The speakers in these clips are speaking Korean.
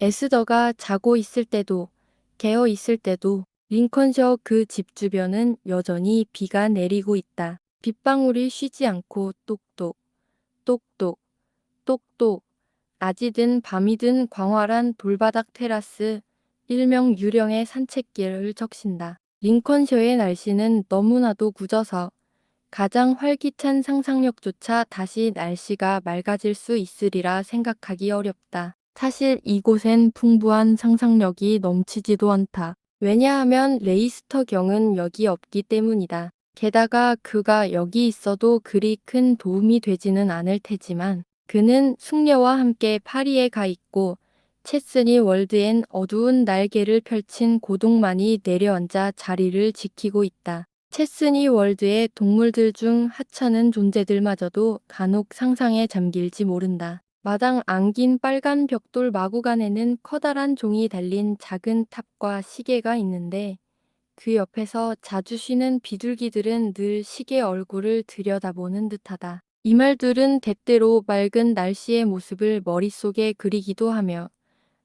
에스더가 자고 있을 때도, 깨어 있을 때도 링컨셔 그 집 주변은 여전히 비가 내리고 있다. 빗방울이 쉬지 않고 똑똑, 똑똑, 똑똑, 낮이든 밤이든 광활한 돌바닥 테라스, 일명 유령의 산책길을 적신다. 링컨셔의 날씨는 너무나도 굳어서 가장 활기찬 상상력조차 다시 날씨가 맑아질 수 있으리라 생각하기 어렵다. 사실 이곳엔 풍부한 상상력이 넘치지도 않다. 왜냐하면 레이스터 경은 여기 없기 때문이다. 게다가 그가 여기 있어도 그리 큰 도움이 되지는 않을 테지만 그는 숙녀와 함께 파리에 가 있고 체스니 월드엔 어두운 날개를 펼친 고동만이 내려앉아 자리를 지키고 있다. 체스니 월드의 동물들 중 하찮은 존재들마저도 간혹 상상에 잠길지 모른다. 마당 안긴 빨간 벽돌 마구간에는 커다란 종이 달린 작은 탑과 시계가 있는데 그 옆에서 자주 쉬는 비둘기들은 늘 시계 얼굴을 들여다보는 듯하다. 이 말들은 때때로 맑은 날씨의 모습을 머릿속에 그리기도 하며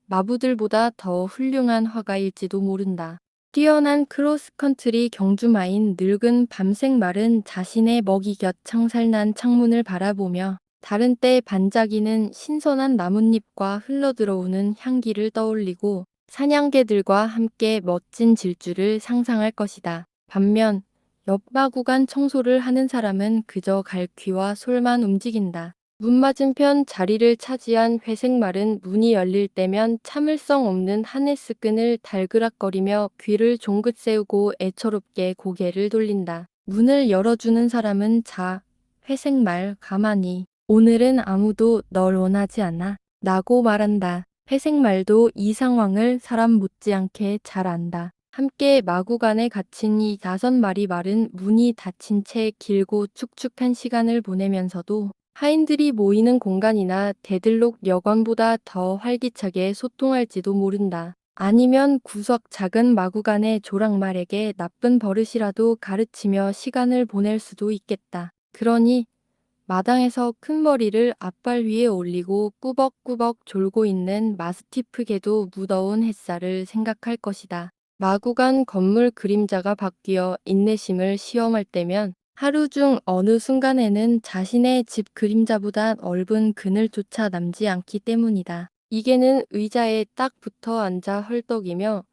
마부들보다 더 훌륭한 화가일지도 모른다. 뛰어난 크로스컨트리 경주마인 늙은 밤색 말은 자신의 먹이 곁 창살난 창문을 바라보며 다른 때 반짝이는 신선한 나뭇잎과 흘러들어오는 향기를 떠올리고 사냥개들과 함께 멋진 질주를 상상할 것이다. 반면 옆 마구간 청소를 하는 사람은 그저 갈퀴와 솔만 움직인다. 문 맞은편 자리를 차지한 회색 말은 문이 열릴 때면 참을성 없는 하네스끈을 달그락거리며 귀를 종긋 세우고 애처롭게 고개를 돌린다. 문을 열어주는 사람은 자, 회색 말 가만히. 오늘은 아무도 널 원하지 않아. 라고 말한다. 회색 말도 이 상황을 사람 못지않게 잘 안다. 함께 마구간에 갇힌 이 5마리 말은 문이 닫힌 채 길고 축축한 시간을 보내면서도 하인들이 모이는 공간이나 데들록 여관보다 더 활기차게 소통할지도 모른다. 아니면 구석 작은 마구간의 조랑말에게 나쁜 버릇이라도 가르치며 시간을 보낼 수도 있겠다. 그러니 마당에서 큰 머리를 앞발 위에 올리고 꾸벅꾸벅 졸고 있는 마스티프 개도 무더운 햇살을 생각할 것이다. 마구간 건물 그림자가 바뀌어 인내심을 시험할 때면 하루 중 어느 순간에는 자신의 집 그림자보다 넓은 그늘조차 남지 않기 때문이다. 이게는 의자에 딱 붙어 앉아 헐떡이며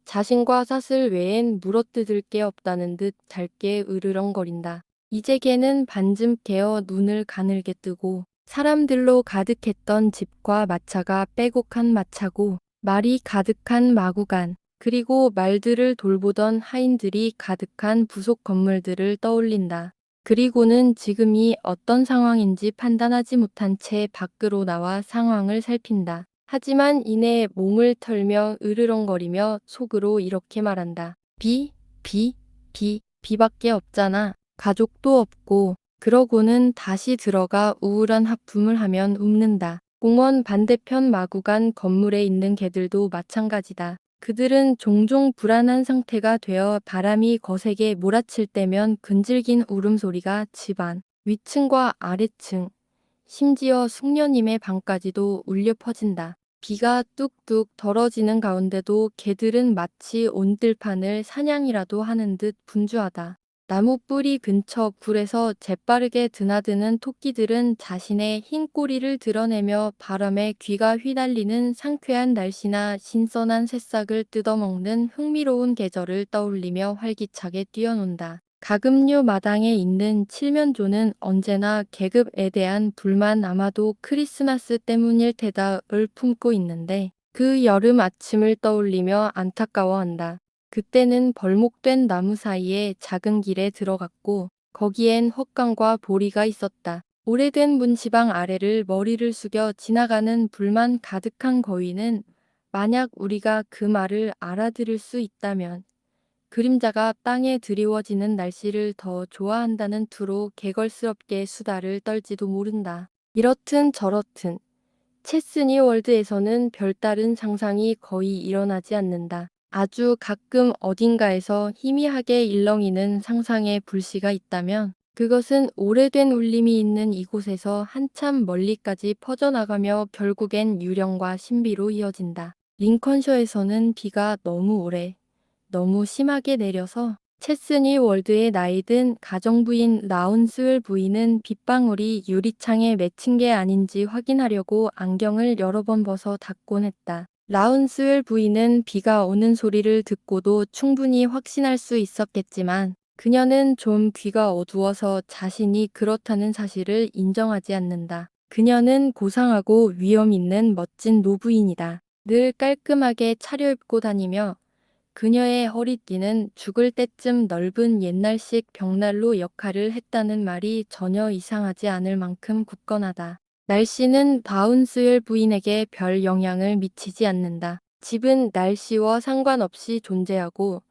자신과 사슬 외엔 물어뜯을 게 없다는 듯 짧게 으르렁거린다. 이제 걔는 반쯤 깨어 눈을 가늘게 뜨고 사람들로 가득했던 집과 마차가 빼곡한 마차고 말이 가득한 마구간 그리고 말들을 돌보던 하인들이 가득한 부속 건물들을 떠올린다. 그리고는 지금이 어떤 상황인지 판단하지 못한 채 밖으로 나와 상황을 살핀다. 하지만 이내 몸을 털며 으르렁거리며 속으로 이렇게 말한다. 비밖에 없잖아. 가족도 없고. 그러고는 다시 들어가 우울한 하품을 하면 웃는다. 공원 반대편 마구간 건물에 있는 개들도 마찬가지다. 그들은 종종 불안한 상태가 되어 바람이 거세게 몰아칠 때면 근질긴 울음소리가 집안 위층과 아래층, 심지어 숙녀님의 방까지도 울려 퍼진다. 비가 뚝뚝 덜어지는 가운데도 개들은 마치 온들판을 사냥이라도 하는 듯 분주하다. 나무 뿌리 근처 굴에서 재빠르게 드나드는 토끼들은 자신의 흰 꼬리를 드러내며 바람에 귀가 휘날리는 상쾌한 날씨나 신선한 새싹을 뜯어먹는 흥미로운 계절을 떠올리며 활기차게 뛰어논다. 가금류 마당에 있는 칠면조는 언제나 계급에 대한 불만 아마도 크리스마스 때문일 테다을 품고 있는데 그 여름 아침을 떠올리며 안타까워한다. 그때는 벌목된 나무 사이에 작은 길에 들어갔고 거기엔 헛강과 보리가 있었다. 오래된 문지방 아래를 머리를 숙여 지나가는 불만 가득한 거위는 만약 우리가 그 말을 알아들을 수 있다면 그림자가 땅에 드리워지는 날씨를 더 좋아한다는 투로 개걸스럽게 수다를 떨지도 모른다. 이렇든 저렇든 체스니 월드에서는 별다른 상상이 거의 일어나지 않는다. 아주 가끔 어딘가에서 희미하게 일렁이는 상상의 불씨가 있다면 그것은 오래된 울림이 있는 이곳에서 한참 멀리까지 퍼져나가며 결국엔 유령과 신비로 이어진다. 링컨셔에서는 비가 너무 오래, 너무 심하게 내려서 체스니 월드의 나이든 가정부인 라운스웰 부인은 빗방울이 유리창에 맺힌 게 아닌지 확인하려고 안경을 여러 번 벗어 닫곤 했다. 라운스웰 부인은 비가 오는 소리를 듣고도 충분히 확신할 수 있었겠지만 그녀는 좀 귀가 어두워서 자신이 그렇다는 사실을 인정하지 않는다. 그녀는 고상하고 위험 있는 멋진 노부인이다. 늘 깔끔하게 차려입고 다니며 그녀의 허리띠는 죽을 때쯤 넓은 옛날식 벽난로 역할을 했다는 말이 전혀 이상하지 않을 만큼 굳건하다. 날씨는 바운스웰 부인에게 별 영향을 미치지 않는다. 집은 날씨와 상관없이 존재하고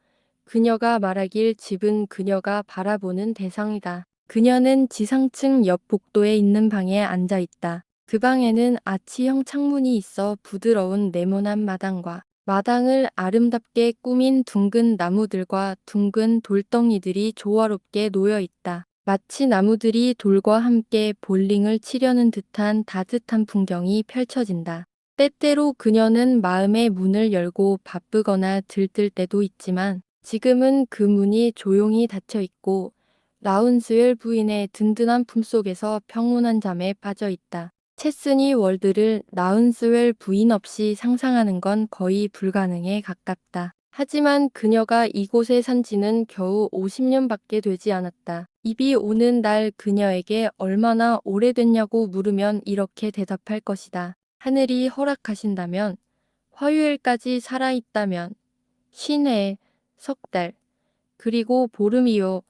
그녀가 말하길 집은 그녀가 바라보는 대상이다. 그녀는 지상층 옆 복도에 있는 방에 앉아 있다. 그 방에는 아치형 창문이 있어 부드러운 네모난 마당과 마당을 아름답게 꾸민 둥근 나무들과 둥근 돌덩이들이 조화롭게 놓여 있다. 마치 나무들이 돌과 함께 볼링을 치려는 듯한 따뜻한 풍경이 펼쳐진다. 때때로 그녀는 마음의 문을 열고 바쁘거나 들뜰 때도 있지만 지금은 그 문이 조용히 닫혀 있고 라운스웰 부인의 든든한 품속에서 평온한 잠에 빠져 있다. 체스니 월드를 라운스웰 부인 없이 상상하는 건 거의 불가능에 가깝다. 하지만 그녀가 이곳에 산 지는 겨우 50년밖에 되지 않았다. 이비 오는 날 그녀에게 얼마나 오래됐냐고 물으면 이렇게 대답할 것이다. 하늘이 허락하신다면, 화요일까지 살아있다면, 50해, 석 달, 그리고 보름이요.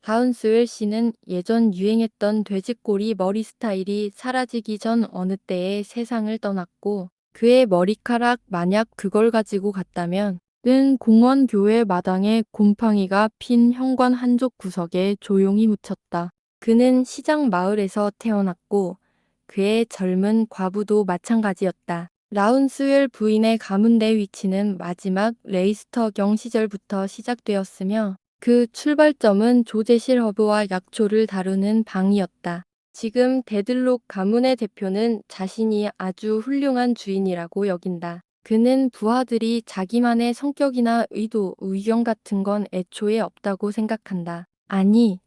바운스웰 씨는 예전 유행했던 돼지꼬리 머리 스타일이 사라지기 전 어느 때에 세상을 떠났고 그의 머리카락 만약 그걸 가지고 갔다면 는 공원 교회 마당에 곰팡이가 핀 현관 한쪽 구석에 조용히 묻혔다. 그는 시장 마을에서 태어났고 그의 젊은 과부도 마찬가지였다. 라운스웰 부인의 가문대 위치는 마지막 레이스터경 시절부터 시작되었으며 그 출발점은 조제실 허브와 약초를 다루는 방이었다. 지금 데들록 가문의 대표는 자신이 아주 훌륭한 주인이라고 여긴다. 그는 부하들이 자기만의 성격이나 의도, 의견 같은 건 애초에 없다고 생각한다. 아니,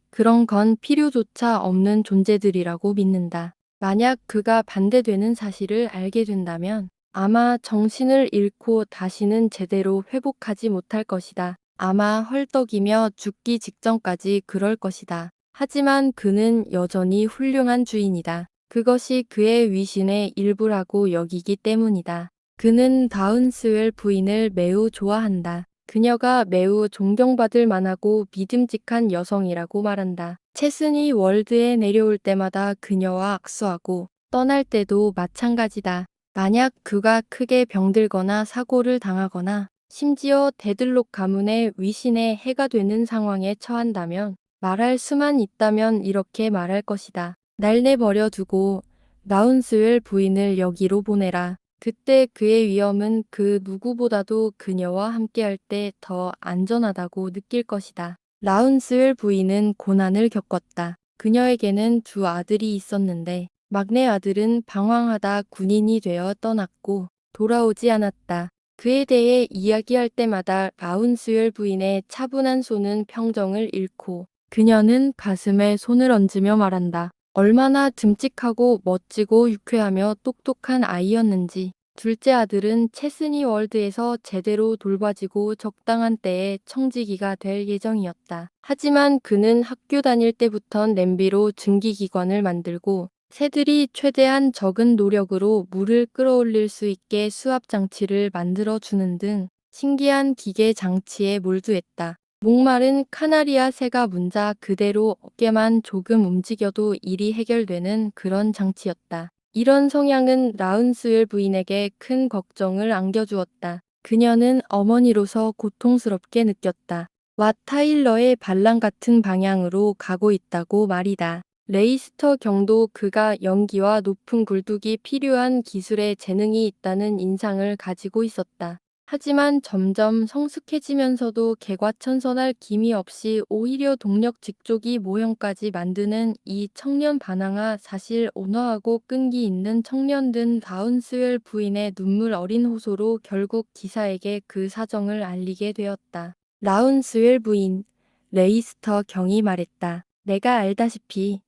그런 건 필요조차 없는 존재들이라고 믿는다. 만약 그가 반대되는 사실을 알게 된다면 아마 정신을 잃고 다시는 제대로 회복하지 못할 것이다. 아마 헐떡이며 죽기 직전까지 그럴 것이다. 하지만 그는 여전히 훌륭한 주인이다. 그것이 그의 위신의 일부라고 여기기 때문이다. 그는 다운스웰 부인을 매우 좋아한다. 그녀가 매우 존경받을 만하고 믿음직한 여성이라고 말한다. 체스니 월드에 내려올 때마다 그녀와 악수하고 떠날 때도 마찬가지다. 만약 그가 크게 병들거나 사고를 당하거나 심지어 데들록 가문의 위신에 해가 되는 상황에 처한다면 말할 수만 있다면 이렇게 말할 것이다. 날 내버려 두고 라운스웰 부인을 여기로 보내라. 그때 그의 위험은 그 누구보다도 그녀와 함께할 때 더 안전하다고 느낄 것이다. 라운스웰 부인은 고난을 겪었다. 그녀에게는 두 아들이 있었는데 막내 아들은 방황하다 군인이 되어 떠났고 돌아오지 않았다. 그에 대해 이야기할 때마다 라운스웰 부인의 차분한 손은 평정을 잃고 그녀는 가슴에 손을 얹으며 말한다. 얼마나 듬직하고 멋지고 유쾌하며 똑똑한 아이였는지. 둘째 아들은 체스니 월드에서 제대로 돌봐지고 적당한 때에 청지기가 될 예정이었다. 하지만 그는 학교 다닐 때부턴 냄비로 증기기관을 만들고 새들이 최대한 적은 노력으로 물을 끌어올릴 수 있게 수압 장치를 만들어 주는 등 신기한 기계 장치에 몰두했다. 목마른 카나리아 새가 문자 그대로 어깨만 조금 움직여도 일이 해결되는 그런 장치였다. 이런 성향은 라운스웰 부인에게 큰 걱정을 안겨주었다. 그녀는 어머니로서 고통스럽게 느꼈다. 왓 타일러의 반란 같은 방향으로 가고 있다고 말이다. 레이스터 경도 그가 연기와 높은 굴뚝이 필요한 기술에 재능이 있다는 인상을 가지고 있었다. 하지만 점점 성숙해지면서도 개과천선할 기미 없이 오히려 동력 직조기 모형까지 만드는 이 청년 반항아, 사실 온화하고 끈기 있는 청년든 라운스웰 부인의 눈물 어린 호소로 결국 기사에게 그 사정을 알리게 되었다. 라운스웰 부인, 레이스터 경이 말했다. 내가 알다시피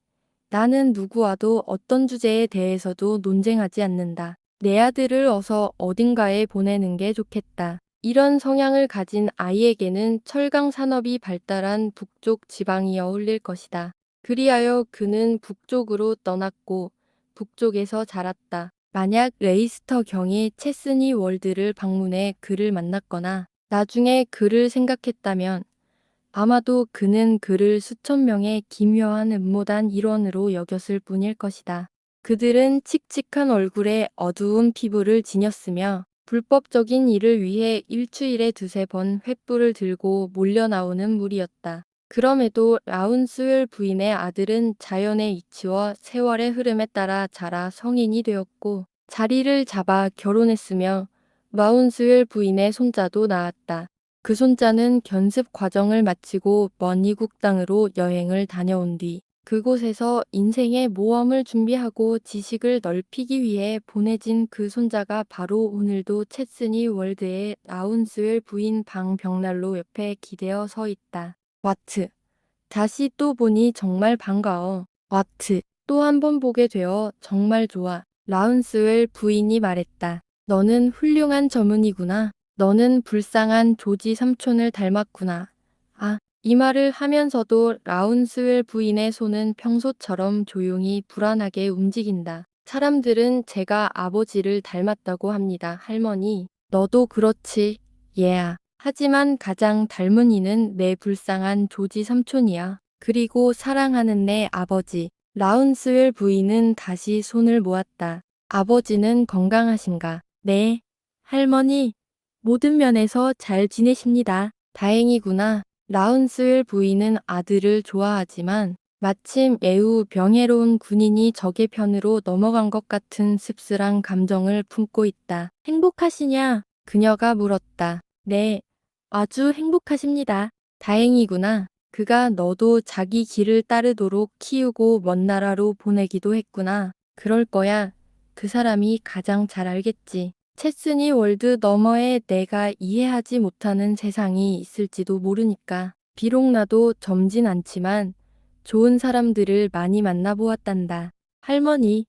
나는 누구와도 어떤 주제에 대해서도 논쟁하지 않는다. 내 아들을 어서 어딘가에 보내는 게 좋겠다. 이런 성향을 가진 아이에게는 철강 산업이 발달한 북쪽 지방이 어울릴 것이다. 그리하여 그는 북쪽으로 떠났고 북쪽에서 자랐다. 만약 레이스터 경이 체스니 월드를 방문해 그를 만났거나 나중에 그를 생각했다면 아마도 그는 그를 수천 명의 기묘한 음모단 일원으로 여겼을 뿐일 것이다. 그들은 칙칙한 얼굴에 어두운 피부를 지녔으며 불법적인 일을 위해 일주일에 두세 번 횃불을 들고 몰려 나오는 무리였다. 그럼에도 라운스웰 부인의 아들은 자연의 이치와 세월의 흐름에 따라 자라 성인이 되었고 자리를 잡아 결혼했으며 라운스웰 부인의 손자도 낳았다. 그 손자는 견습 과정을 마치고 먼 이국 땅으로 여행을 다녀온 뒤 그곳에서 인생의 모험을 준비하고 지식을 넓히기 위해 보내진 그 손자가 바로 오늘도 체스니 월드의 라운스웰 부인 방 벽난로 옆에 기대어 서 있다. 와트. 다시 또 보니 정말 반가워. 와트. 또 한 번 보게 되어 정말 좋아. 라운스웰 부인이 말했다. 너는 훌륭한 점은이구나. 너는 불쌍한 조지 삼촌을 닮았구나. 아, 이 말을 하면서도 라운스웰 부인의 손은 평소처럼 조용히 불안하게 움직인다. 사람들은 제가 아버지를 닮았다고 합니다. 할머니, 너도 그렇지. 얘야. 하지만 가장 닮은 이는 내 불쌍한 조지 삼촌이야. 그리고 사랑하는 내 아버지. 라운스웰 부인은 다시 손을 모았다. 아버지는 건강하신가? 네. 할머니, 모든 면에서 잘 지내십니다. 다행이구나. 라운스웰 부인은 아들을 좋아하지만 마침 매우 명예로운 군인이 적의 편으로 넘어간 것 같은 씁쓸한 감정을 품고 있다. 행복하시냐? 그녀가 물었다. 네, 아주 행복하십니다. 다행이구나. 그가 너도 자기 길을 따르도록 키우고 먼 나라로 보내기도 했구나. 그럴 거야. 그 사람이 가장 잘 알겠지. 체스니 월드 너머에 내가 이해하지 못하는 세상이 있을지도 모르니까. 비록 나도 젊진 않지만 좋은 사람들을 많이 만나보았단다. 할머니,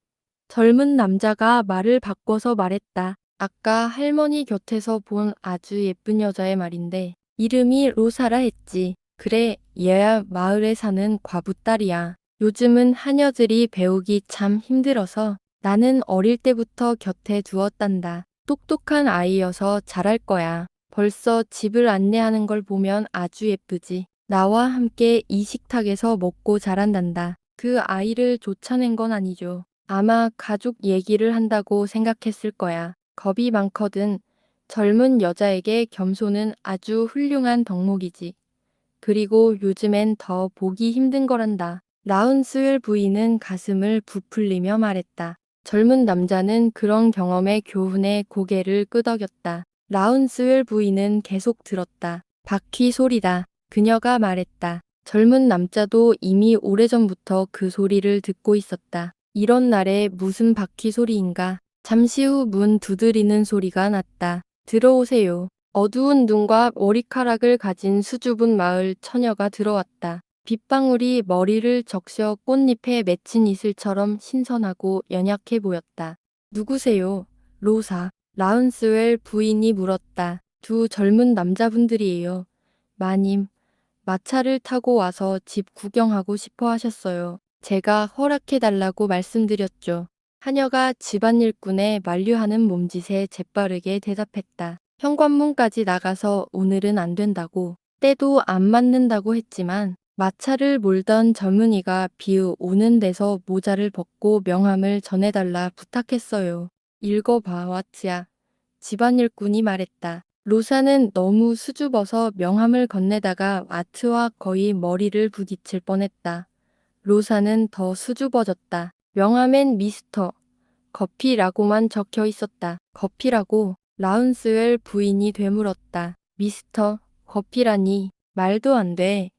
젊은 남자가 말을 바꿔서 말했다. 아까 할머니 곁에서 본 아주 예쁜 여자의 말인데 이름이 로사라 했지. 그래, 얘야 마을에 사는 과부 딸이야. 요즘은 하녀들이 배우기 참 힘들어서 나는 어릴 때부터 곁에 두었단다. 똑똑한 아이여서 잘할 거야. 벌써 집을 안내하는 걸 보면 아주 예쁘지. 나와 함께 이 식탁에서 먹고 자란단다. 그 아이를 쫓아낸 건 아니죠. 아마 가족 얘기를 한다고 생각했을 거야. 겁이 많거든. 젊은 여자에게 겸손은 아주 훌륭한 덕목이지. 그리고 요즘엔 더 보기 힘든 거란다. 라운스웰 부인은 가슴을 부풀리며 말했다. 젊은 남자는 그런 경험의 교훈에 고개를 끄덕였다. 라운스웰 부인은 계속 들었다. 바퀴 소리다. 그녀가 말했다. 젊은 남자도 이미 오래전부터 그 소리를 듣고 있었다. 이런 날에 무슨 바퀴 소리인가? 잠시 후 문 두드리는 소리가 났다. 들어오세요. 어두운 눈과 머리카락을 가진 수줍은 마을 처녀가 들어왔다. 빗방울이 머리를 적셔 꽃잎에 맺힌 이슬처럼 신선하고 연약해 보였다. 누구세요? 로사. 라운스웰 부인이 물었다. 두 젊은 남자분들이에요. 마님, 마차를 타고 와서 집 구경하고 싶어 하셨어요. 제가 허락해달라고 말씀드렸죠. 하녀가 집안일꾼에 만류하는 몸짓에 재빠르게 대답했다. 현관문까지 나가서 오늘은 안 된다고, 때도 안 맞는다고 했지만 마차를 몰던 젊은이가 비우 오는 데서 모자를 벗고 명함을 전해달라 부탁했어요. 읽어봐, 와트야. 집안일꾼이 말했다. 로사는 너무 수줍어서 명함을 건네다가 와트와 거의 머리를 부딪힐 뻔했다. 로사는 더 수줍어졌다. 명함엔 미스터 커피라고만 적혀 있었다. 커피라고? 라운스웰 부인이 되물었다. 미스터 거피라니. 말도 안 돼.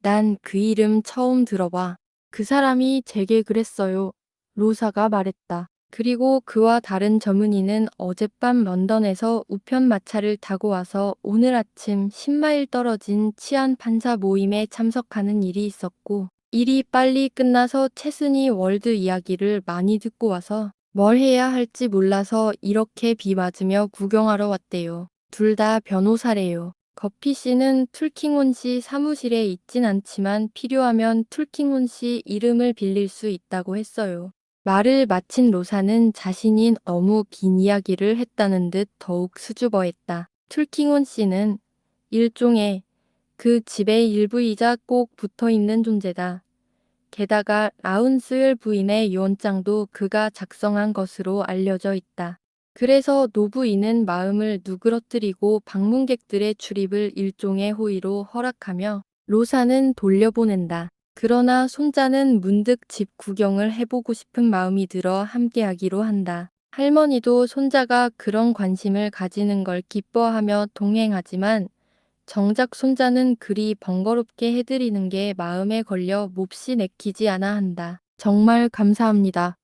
난 그 이름 처음 들어봐. 그 사람이 제게 그랬어요. 로사가 말했다. 그리고 그와 다른 젊은이는 어젯밤 런던에서 우편마차를 타고 와서 오늘 아침 10마일 떨어진 치안 판사 모임에 참석하는 일이 있었고, 일이 빨리 끝나서 체스니 월드 이야기를 많이 듣고 와서 뭘 해야 할지 몰라서 이렇게 비 맞으며 구경하러 왔대요. 둘 다 변호사래요. 거피 씨는 툴킹혼 씨 사무실에 있진 않지만 필요하면 툴킹혼 씨 이름을 빌릴 수 있다고 했어요. 말을 마친 로사는 자신이 너무 긴 이야기를 했다는 듯 더욱 수줍어했다. 툴킹혼 씨는 일종의 그 집의 일부이자 꼭 붙어있는 존재다. 게다가 라운스웰 부인의 유언장도 그가 작성한 것으로 알려져 있다. 그래서 노부인은 마음을 누그러뜨리고 방문객들의 출입을 일종의 호의로 허락하며 로사는 돌려보낸다. 그러나 손자는 문득 집 구경을 해보고 싶은 마음이 들어 함께하기로 한다. 할머니도 손자가 그런 관심을 가지는 걸 기뻐하며 동행하지만 정작 손자는 그리 번거롭게 해드리는 게 마음에 걸려 몹시 내키지 않아 한다. 정말 감사합니다.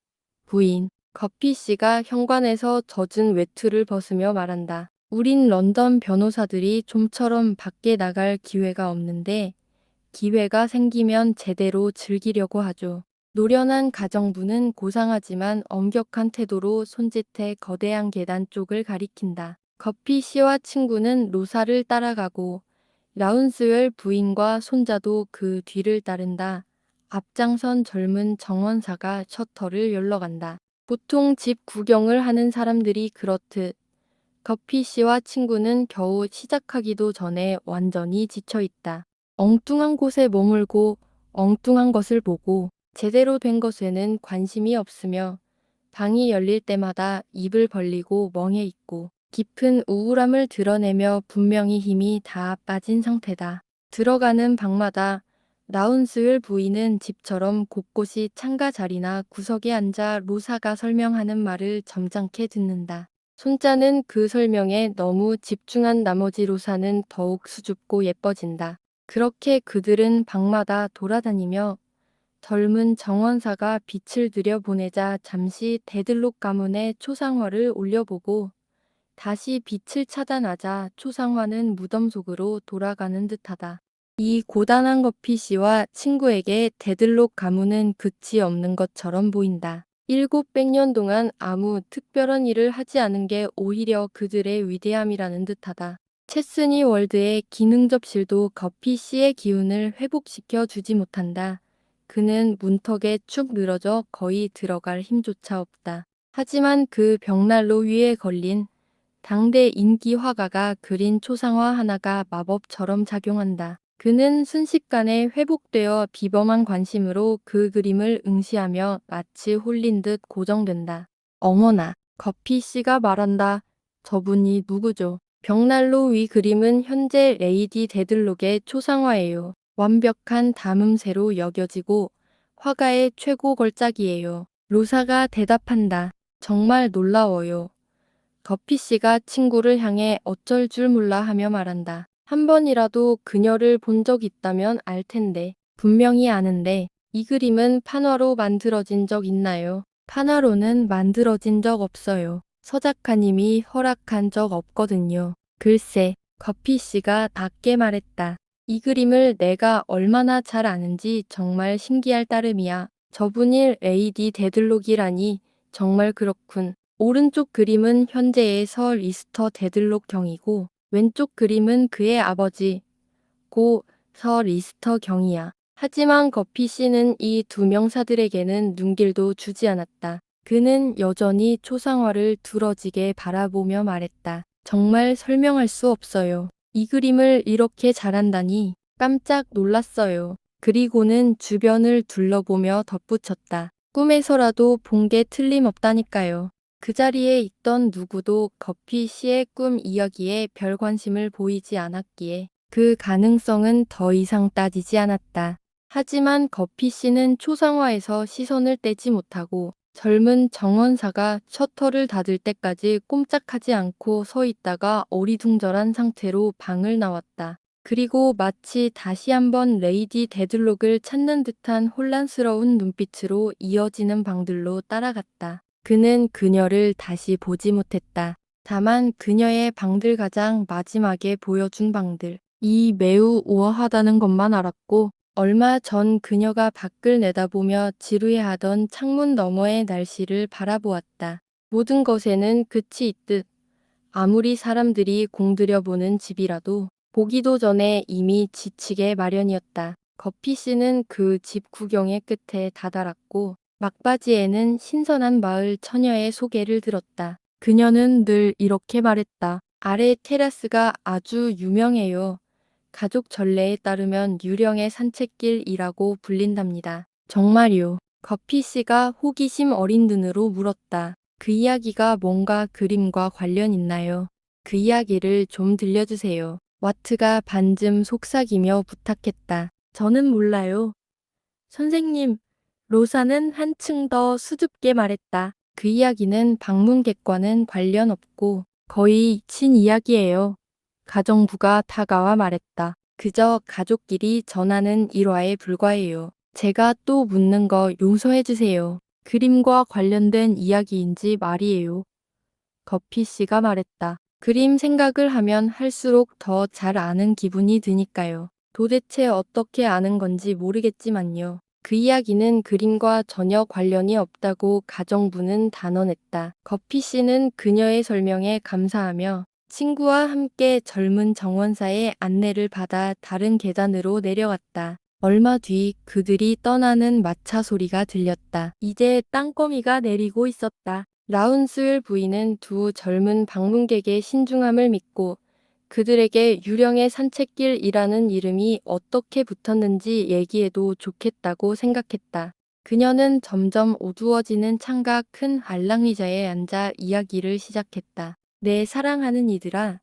부인. 거피 씨가 현관에서 젖은 외투를 벗으며 말한다. 우린 런던 변호사들이 좀처럼 밖에 나갈 기회가 없는데 기회가 생기면 제대로 즐기려고 하죠. 노련한 가정부는 고상하지만 엄격한 태도로 손짓해 거대한 계단 쪽을 가리킨다. 거피 씨와 친구는 로사를 따라가고 라운스웰 부인과 손자도 그 뒤를 따른다. 앞장선 젊은 정원사가 셔터를 열러간다. 보통 집 구경을 하는 사람들이 그렇듯 거피 씨와 친구는 겨우 시작하기도 전에 완전히 지쳐있다. 엉뚱한 곳에 머물고 엉뚱한 것을 보고 제대로 된 것에는 관심이 없으며 방이 열릴 때마다 입을 벌리고 멍해 있고 깊은 우울함을 드러내며 분명히 힘이 다 빠진 상태다. 들어가는 방마다 라운스웰 부인은 집처럼 곳곳이 창가 자리나 구석에 앉아 로사가 설명하는 말을 점잖게 듣는다. 손자는 그 설명에 너무 집중한 나머지 로사는 더욱 수줍고 예뻐진다. 그렇게 그들은 방마다 돌아다니며 젊은 정원사가 빛을 들여보내자 잠시 데들록 가문의 초상화를 올려보고 다시 빛을 차단하자 초상화는 무덤 속으로 돌아가는 듯하다. 이 고단한 거피 씨와 친구에게 데들록 가문은 끝이 없는 것처럼 보인다. 700년 동안 아무 특별한 일을 하지 않은 게 오히려 그들의 위대함이라는 듯하다. 체스니 월드의 기능 접실도 거피 씨의 기운을 회복시켜 주지 못한다. 그는 문턱에 축 늘어져 거의 들어갈 힘조차 없다. 하지만 그 벽난로 위에 걸린 당대 인기 화가가 그린 초상화 하나가 마법처럼 작용한다. 그는 순식간에 회복되어 비범한 관심으로 그 그림을 응시하며 마치 홀린 듯 고정된다. 어머나, 거피 씨가 말한다. 저분이 누구죠? 벽난로 위 그림은 현재 레이디 데들록의 초상화예요. 완벽한 담음새로 여겨지고 화가의 최고 걸작이에요. 로사가 대답한다. 정말 놀라워요. 거피 씨가 친구를 향해 어쩔 줄 몰라 하며 말한다. 한 번이라도 그녀를 본 적 있다면 알 텐데. 분명히 아는데 이 그림은 판화로 만들어진 적 있나요? 판화로는 만들어진 적 없어요. 서작가님이 허락한 적 없거든요. 글쎄, 거피 씨가 낮게 말했다. 이 그림을 내가 얼마나 잘 아는지 정말 신기할 따름이야. 저분이 레이디 데들록이라니 정말 그렇군. 오른쪽 그림은 현재의 서 리스터 데들록 경이고 왼쪽 그림은 그의 아버지 고 서 리스터 경이야. 하지만 거피 씨는 이 두 명사들에게는 눈길도 주지 않았다. 그는 여전히 초상화를 두러지게 바라보며 말했다. 정말 설명할 수 없어요. 이 그림을 이렇게 잘한다니 깜짝 놀랐어요. 그리고는 주변을 둘러보며 덧붙였다. 꿈에서라도 본 게 틀림없다니까요. 그 자리에 있던 누구도 거피 씨의 꿈 이야기에 별 관심을 보이지 않았기에 그 가능성은 더 이상 따지지 않았다. 하지만 거피 씨는 초상화에서 시선을 떼지 못하고 젊은 정원사가 셔터를 닫을 때까지 꼼짝하지 않고 서 있다가 어리둥절한 상태로 방을 나왔다. 그리고 마치 다시 한번 레이디 데들록을 찾는 듯한 혼란스러운 눈빛으로 이어지는 방들로 따라갔다. 그는 그녀를 다시 보지 못했다. 다만 그녀의 방들 가장 마지막에 보여준 방들. 이 매우 우아하다는 것만 알았고 얼마 전 그녀가 밖을 내다보며 지루해하던 창문 너머의 날씨를 바라보았다. 모든 것에는 끝이 있듯 아무리 사람들이 공들여 보는 집이라도 보기도 전에 이미 지치게 마련이었다. 거피 씨는 그 집 구경의 끝에 다다랐고 막바지에는 신선한 마을 처녀의 소개를 들었다. 그녀는 늘 이렇게 말했다. 아래 테라스가 아주 유명해요. 가족 전례에 따르면 유령의 산책길이라고 불린답니다. 정말요? 거피 씨가 호기심 어린 눈으로 물었다. 그 이야기가 뭔가 그림과 관련 있나요? 그 이야기를 좀 들려주세요. 와트가 반쯤 속삭이며 부탁했다. 저는 몰라요. 선생님, 로사는 한층 더 수줍게 말했다. 그 이야기는 방문객과는 관련 없고 거의 친 이야기예요. 가정부가 다가와 말했다. 그저 가족끼리 전하는 일화에 불과해요. 제가 또 묻는 거 용서해 주세요. 그림과 관련된 이야기인지 말이에요. 거피 씨가 말했다. 그림 생각을 하면 할수록 더 잘 아는 기분이 드니까요. 도대체 어떻게 아는 건지 모르겠지만요. 그 이야기는 그림과 전혀 관련이 없다고 가정부는 단언했다. 거피 씨는 그녀의 설명에 감사하며 친구와 함께 젊은 정원사의 안내를 받아 다른 계단으로 내려갔다. 얼마 뒤 그들이 떠나는 마차 소리가 들렸다. 이제 땅거미가 내리고 있었다. 라운스웰 부인은 두 젊은 방문객의 신중함을 믿고 그들에게 유령의 산책길이라는 이름이 어떻게 붙었는지 얘기해도 좋겠다고 생각했다. 그녀는 점점 어두워지는 창가 큰 안락의자에 앉아 이야기를 시작했다. 내 사랑하는 이들아,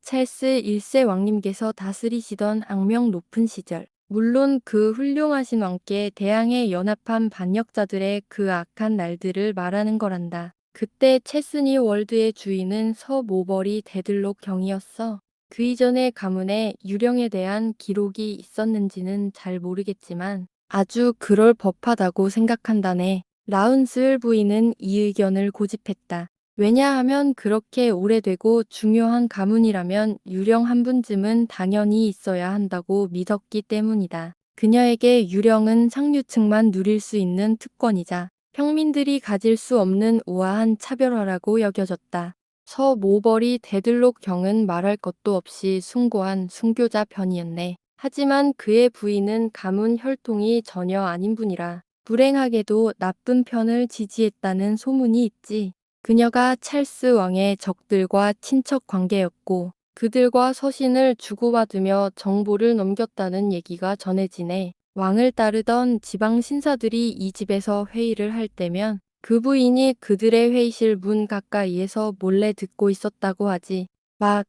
찰스 1세 왕님께서 다스리시던 악명 높은 시절, 물론 그 훌륭하신 왕께 대항해 연합한 반역자들의 그 악한 날들을 말하는 거란다. 그때 체스니 월드의 주인은 서 모버리 데들록 경이었어. 그 이전의 가문에 유령에 대한 기록이 있었는지는 잘 모르겠지만 아주 그럴 법하다고 생각한다네. 라운스을 부인은 이 의견을 고집했다. 왜냐하면 그렇게 오래되고 중요한 가문이라면 유령 한 분쯤은 당연히 있어야 한다고 믿었기 때문이다. 그녀에게 유령은 상류층만 누릴 수 있는 특권이자 평민들이 가질 수 없는 우아한 차별화라고 여겨졌다. 서 모버리 데들록 경은 말할 것도 없이 숭고한 순교자 편이었네. 하지만 그의 부인은 가문 혈통이 전혀 아닌 분이라 불행하게도 나쁜 편을 지지했다는 소문이 있지. 그녀가 찰스 왕의 적들과 친척 관계였고 그들과 서신을 주고받으며 정보를 넘겼다는 얘기가 전해지네. 왕을 따르던 지방 신사들이 이 집에서 회의를 할 때면 그 부인이 그들의 회의실 문 가까이에서 몰래 듣고 있었다고 하지. 막,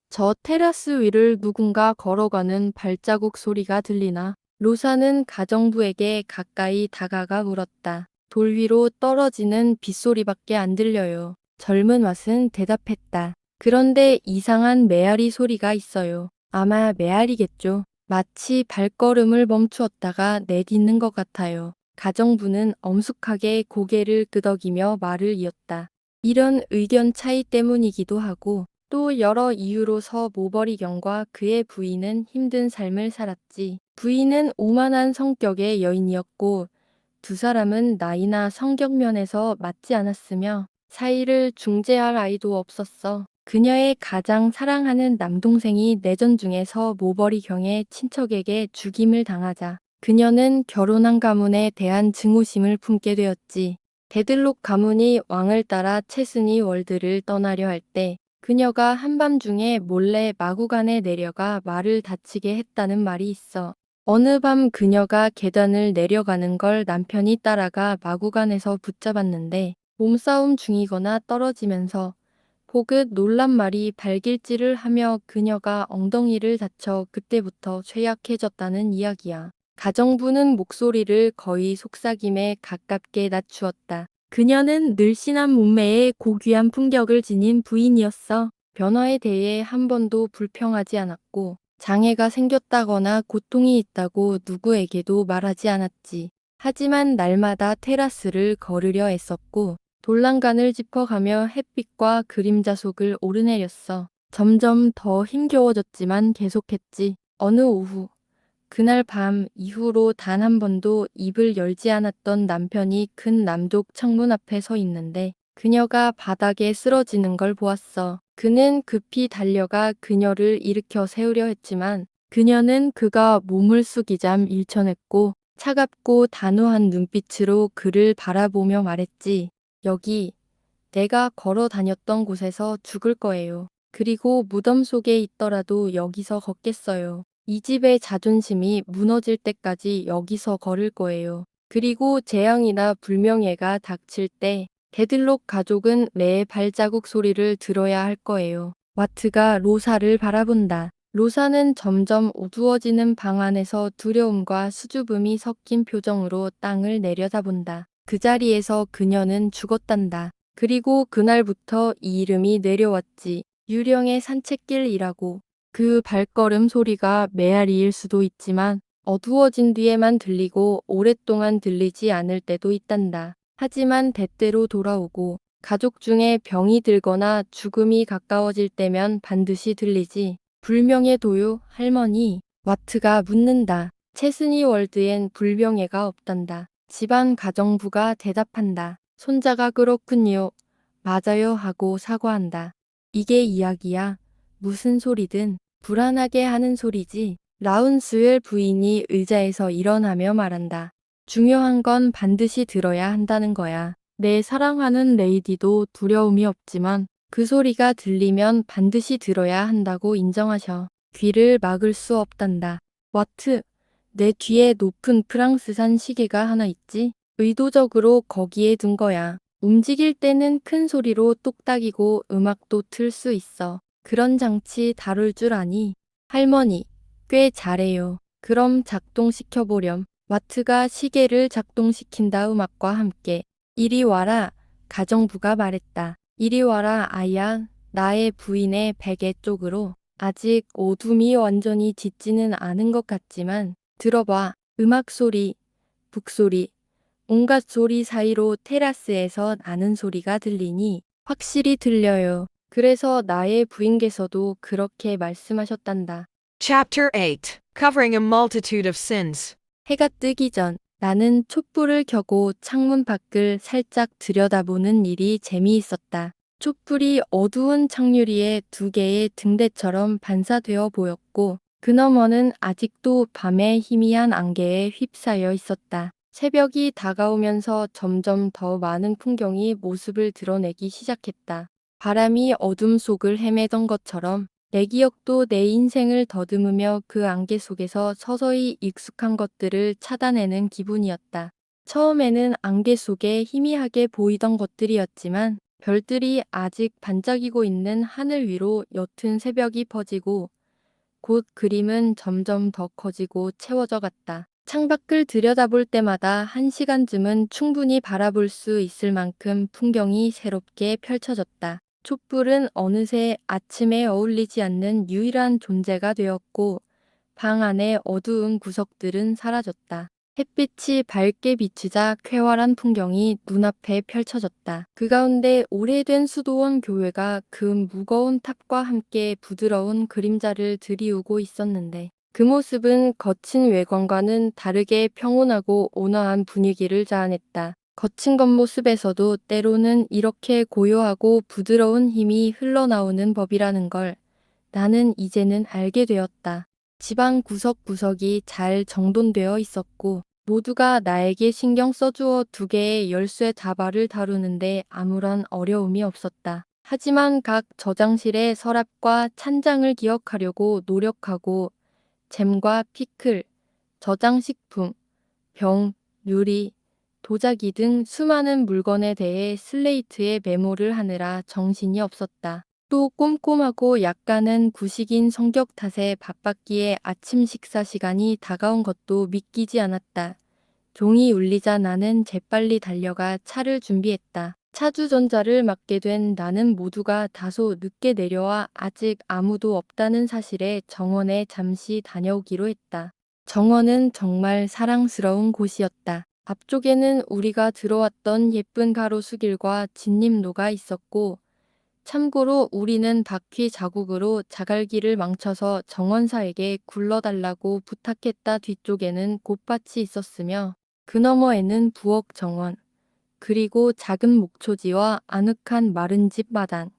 저 테라스 위를 누군가 걸어가는 발자국 소리가 들리나? 로사는 가정부에게 가까이 다가가 물었다. 돌 위로 떨어지는 빗소리밖에 안 들려요. 젊은 왓은 대답했다. 그런데 이상한 메아리 소리가 있어요. 아마 메아리겠죠. 마치 발걸음을 멈추었다가 내딛는 것 같아요. 가정부는 엄숙하게 고개를 끄덕이며 말을 이었다. 이런 의견 차이 때문이기도 하고 또 여러 이유로 서 모버리경과 그의 부인은 힘든 삶을 살았지. 부인은 오만한 성격의 여인이었고 두 사람은 나이나 성격면에서 맞지 않았으며 사이를 중재할 아이도 없었어. 그녀의 가장 사랑하는 남동생이 내전 중에서 모버리경의 친척에게 죽임을 당하자 그녀는 결혼한 가문에 대한 증오심을 품게 되었지. 데들록 가문이 왕을 따라 체스니 월드를 떠나려 할 때 그녀가 한밤중에 몰래 마구간에 내려가 말을 다치게 했다는 말이 있어. 어느 밤 그녀가 계단을 내려가는 걸 남편이 따라가 마구간에서 붙잡았는데 몸싸움 중이거나 떨어지면서 보긋 놀란 말이 발길질을 하며 그녀가 엉덩이를 다쳐 그때부터 쇠약해졌다는 이야기야. 가정부는 목소리를 거의 속삭임에 가깝게 낮추었다. 그녀는 늘씬한 몸매에 고귀한 품격을 지닌 부인이었어. 변화에 대해 한 번도 불평하지 않았고 장애가 생겼다거나 고통이 있다고 누구에게도 말하지 않았지. 하지만 날마다 테라스를 걸으려 애썼고 돌란간을 짚어가며 햇빛과 그림자 속을 오르내렸어. 점점 더 힘겨워졌지만 계속했지. 어느 오후 그날 밤 이후로 단 한 번도 입을 열지 않았던 남편이 큰 남독 창문 앞에 서 있는데 그녀가 바닥에 쓰러지는 걸 보았어. 그는 급히 달려가 그녀를 일으켜 세우려 했지만 그녀는 그가 몸을 숙이잠 일천했고 차갑고 단호한 눈빛으로 그를 바라보며 말했지. 여기 내가 걸어 다녔던 곳에서 죽을 거예요. 그리고 무덤 속에 있더라도 여기서 걷겠어요. 이 집의 자존심이 무너질 때까지 여기서 걸을 거예요. 그리고 재앙이나 불명예가 닥칠 때 데들록 가족은 내 발자국 소리를 들어야 할 거예요. 와트가 로사를 바라본다. 로사는 점점 어두워지는 방 안에서 두려움과 수줍음이 섞인 표정으로 땅을 내려다본다. 그 자리에서 그녀는 죽었단다. 그리고 그날부터 이 이름이 내려왔지. 유령의 산책길이라고. 그 발걸음 소리가 메아리일 수도 있지만 어두워진 뒤에만 들리고 오랫동안 들리지 않을 때도 있단다. 하지만 때때로 돌아오고 가족 중에 병이 들거나 죽음이 가까워질 때면 반드시 들리지. 불명예 도요, 할머니. 와트가 묻는다. 체스니 월드엔 불명예가 없단다. 집안 가정부가 대답한다. 손자가 그렇군요. 맞아요 하고 사과한다. 이게 이야기야. 무슨 소리든 불안하게 하는 소리지. 라운스웰 부인이 의자에서 일어나며 말한다. 중요한 건 반드시 들어야 한다는 거야. 내 사랑하는 레이디도 두려움이 없지만 그 소리가 들리면 반드시 들어야 한다고 인정하셔. 귀를 막을 수 없단다. 와트, 내 뒤에 높은 프랑스산 시계가 하나 있지? 의도적으로 거기에 둔 거야. 움직일 때는 큰 소리로 똑딱이고 음악도 틀 수 있어. 그런 장치 다룰 줄 아니? 할머니, 꽤 잘해요. 그럼 작동시켜보렴. 와트가 시계를 작동시킨다 음악과 함께. 이리 와라, 가정부가 말했다. 이리 와라, 아이야. 나의 부인의 베개 쪽으로. 아직 어둠이 완전히 짙지는 않은 것 같지만 들어봐. 음악 소리, 북소리, 온갖 소리 사이로 테라스에서 나는 소리가 들리니 확실히 들려요. 그래서 나의 부인께서도 그렇게 말씀하셨단다. Chapter 8 Covering a Multitude of Sins. 해가 뜨기 전 나는 촛불을 켜고 창문 밖을 살짝 들여다보는 일이 재미있었다. 촛불이 어두운 창유리에 두 개의 등대처럼 반사되어 보였고 그 너머는 아직도 밤의 희미한 안개에 휩싸여 있었다. 새벽이 다가오면서 점점 더 많은 풍경이 모습을 드러내기 시작했다. 바람이 어둠 속을 헤매던 것처럼 내 기억도 내 인생을 더듬으며 그 안개 속에서 서서히 익숙한 것들을 찾아내는 기분이었다. 처음에는 안개 속에 희미하게 보이던 것들이었지만 별들이 아직 반짝이고 있는 하늘 위로 옅은 새벽이 퍼지고 곧 그림은 점점 더 커지고 채워져 갔다. 창밖을 들여다볼 때마다 1시간쯤은 충분히 바라볼 수 있을 만큼 풍경이 새롭게 펼쳐졌다. 촛불은 어느새 아침에 어울리지 않는 유일한 존재가 되었고 방 안의 어두운 구석들은 사라졌다. 햇빛이 밝게 비추자 쾌활한 풍경이 눈앞에 펼쳐졌다. 그 가운데 오래된 수도원 교회가 그 무거운 탑과 함께 부드러운 그림자를 들이우고 있었는데 그 모습은 거친 외관과는 다르게 평온하고 온화한 분위기를 자아냈다. 거친 겉모습에서도 때로는 이렇게 고요하고 부드러운 힘이 흘러나오는 법이라는 걸 나는 이제는 알게 되었다. 집안 구석구석이 잘 정돈되어 있었고 모두가 나에게 신경 써주어 두 개의 열쇠 다발을 다루는데 아무런 어려움이 없었다. 하지만 각 저장실의 서랍과 찬장을 기억하려고 노력하고 잼과 피클, 저장식품, 병, 유리, 도자기 등 수많은 물건에 대해 슬레이트에 메모를 하느라 정신이 없었다. 또 꼼꼼하고 약간은 구식인 성격 탓에 바빴기에 아침 식사 시간이 다가온 것도 믿기지 않았다. 종이 울리자 나는 재빨리 달려가 차를 준비했다. 차주전자를 맡게 된 나는 모두가 다소 늦게 내려와 아직 아무도 없다는 사실에 정원에 잠시 다녀오기로 했다. 정원은 정말 사랑스러운 곳이었다. 앞쪽에는 우리가 들어왔던 예쁜 가로수길과 진입로가 있었고, 참고로 우리는 바퀴 자국으로 자갈길을 망쳐서 정원사에게 굴러달라고 부탁했다. 뒤쪽에는 꽃밭이 있었으며 그 너머에는 부엌 정원, 그리고 작은 목초지와 아늑한 마른 집 마당,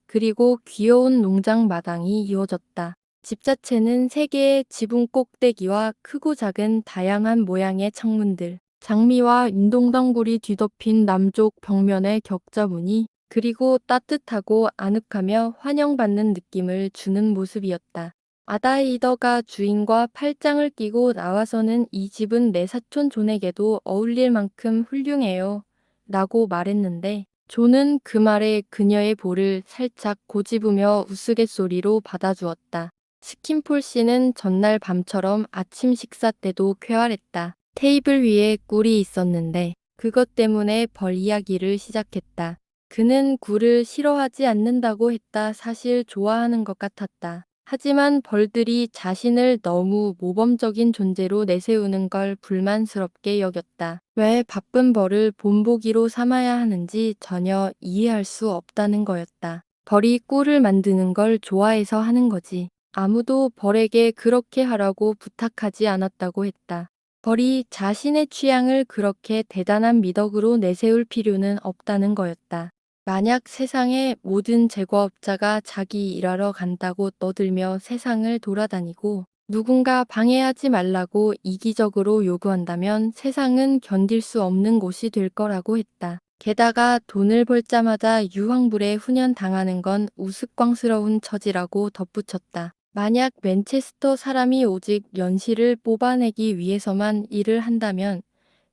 그리고 귀여운 농장 마당이 이어졌다. 집 자체는 세 개의 지붕 꼭대기와 크고 작은 다양한 모양의 창문들, 장미와 인동덩굴이 뒤덮인 남쪽 벽면의 격자무늬, 그리고 따뜻하고 아늑하며 환영받는 느낌을 주는 모습이었다. 아다이더가 주인과 팔짱을 끼고 나와서는 이 집은 내 사촌 존에게도 어울릴 만큼 훌륭해요. 라고 말했는데, 존은 그 말에 그녀의 볼을 살짝 고집으며 우스갯소리로 받아주었다. 스킨폴 씨는 전날 밤처럼 아침 식사 때도 쾌활했다. 테이블 위에 꿀이 있었는데 그것 때문에 벌 이야기를 시작했다. 그는 꿀을 싫어하지 않는다고 했다. 사실 좋아하는 것 같았다. 하지만 벌들이 자신을 너무 모범적인 존재로 내세우는 걸 불만스럽게 여겼다. 왜 바쁜 벌을 본보기로 삼아야 하는지 전혀 이해할 수 없다는 거였다. 벌이 꿀을 만드는 걸 좋아해서 하는 거지. 아무도 벌에게 그렇게 하라고 부탁하지 않았다고 했다. 벌이 자신의 취향을 그렇게 대단한 미덕으로 내세울 필요는 없다는 거였다. 만약 세상의 모든 제과업자가 자기 일하러 간다고 떠들며 세상을 돌아다니고 누군가 방해하지 말라고 이기적으로 요구한다면 세상은 견딜 수 없는 곳이 될 거라고 했다. 게다가 돈을 벌자마자 유황불에 훈련당하는 건 우스꽝스러운 처지라고 덧붙였다. 만약 맨체스터 사람이 오직 연실을 뽑아내기 위해서만 일을 한다면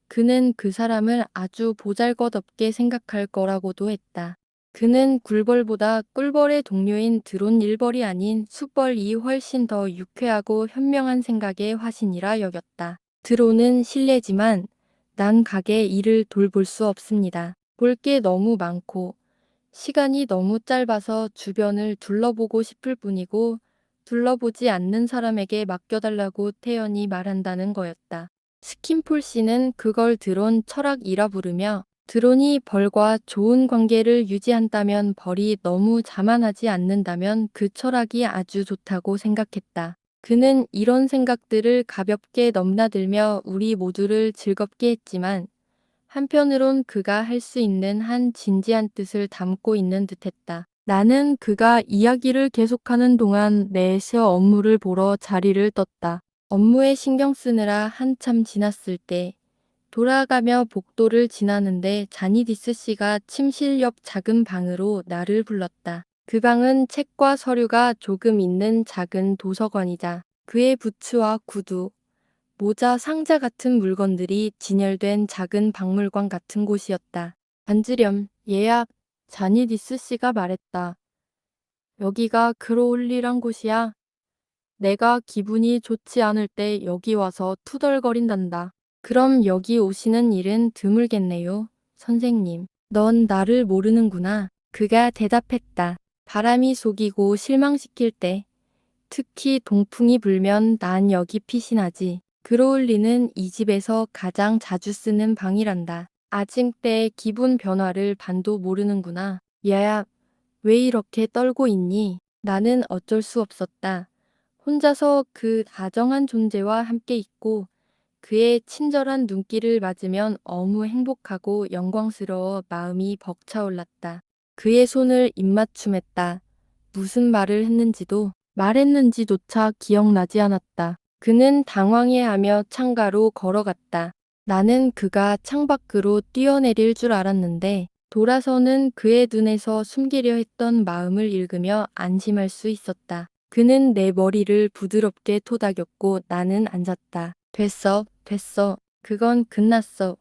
그는 그 사람을 아주 보잘것없게 생각할 거라고도 했다. 그는 굴벌보다 꿀벌의 동료인 드론 1벌이 아닌 숫벌이 훨씬 더 유쾌하고 현명한 생각의 화신이라 여겼다. 드론은 실례지만 난 가게 일을 돌볼 수 없습니다. 볼 게 너무 많고 시간이 너무 짧아서 주변을 둘러보고 싶을 뿐이고 둘러보지 않는 사람에게 맡겨달라고 태연히 말한다는 거였다. 스킨폴 씨는 그걸 드론 철학이라 부르며 드론이 벌과 좋은 관계를 유지한다면 벌이 너무 자만하지 않는다면 그 철학이 아주 좋다고 생각했다. 그는 이런 생각들을 가볍게 넘나들며 우리 모두를 즐겁게 했지만 한편으론 그가 할 수 있는 한 진지한 뜻을 담고 있는 듯했다. 나는 그가 이야기를 계속하는 동안 내에서 업무를 보러 자리를 떴다. 업무에 신경 쓰느라 한참 지났을 때 돌아가며 복도를 지나는데 자니디스 씨가 침실 옆 작은 방으로 나를 불렀다. 그 방은 책과 서류가 조금 있는 작은 도서관이자 그의 부츠와 구두, 모자, 상자 같은 물건들이 진열된 작은 박물관 같은 곳이었다. 앉으렴. 예약. 자니디스 씨가 말했다. 여기가 그로울리란 곳이야. 내가 기분이 좋지 않을 때 여기 와서 투덜거린단다. 그럼 여기 오시는 일은 드물겠네요, 선생님. 넌 나를 모르는구나. 그가 대답했다. 바람이 속이고 실망시킬 때, 특히 동풍이 불면 난 여기 핏이 나지. 그로울리는 이 집에서 가장 자주 쓰는 방이란다. 아직 때 기분 변화를 반도 모르는구나. 야야, 왜 이렇게 떨고 있니? 나는 어쩔 수 없었다. 혼자서 그 다정한 존재와 함께 있고 그의 친절한 눈길을 맞으면 너무 행복하고 영광스러워 마음이 벅차올랐다. 그의 손을 입맞춤했다. 무슨 말을 했는지도 말했는지조차 기억나지 않았다. 그는 당황해하며 창가로 걸어갔다. 나는 그가 창밖으로 뛰어내릴 줄 알았는데 돌아서는 그의 눈에서 숨기려 했던 마음을 읽으며 안심할 수 있었다. 그는 내 머리를 부드럽게 토닥였고 나는 앉았다. 됐어, 됐어. 그건 끝났어.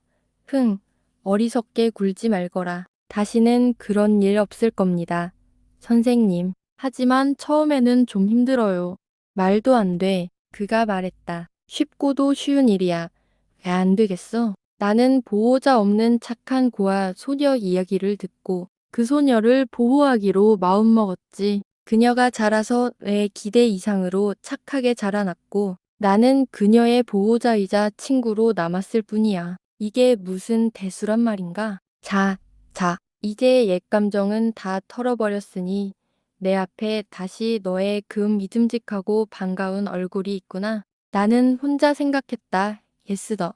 흥, 어리석게 굴지 말거라. 다시는 그런 일 없을 겁니다. 선생님. 하지만 처음에는 좀 힘들어요. 말도 안 돼. 그가 말했다. 쉽고도 쉬운 일이야. 야, 안 되겠어. 나는 보호자 없는 착한 고아 소녀 이야기를 듣고 그 소녀를 보호하기로 마음먹었지. 그녀가 자라서 내 기대 이상으로 착하게 자라났고 나는 그녀의 보호자이자 친구로 남았을 뿐이야. 이게 무슨 대수란 말인가? 자, 이제 옛 감정은 다 털어버렸으니 내 앞에 다시 너의 그 믿음직하고 반가운 얼굴이 있구나. 나는 혼자 생각했다. 예스더.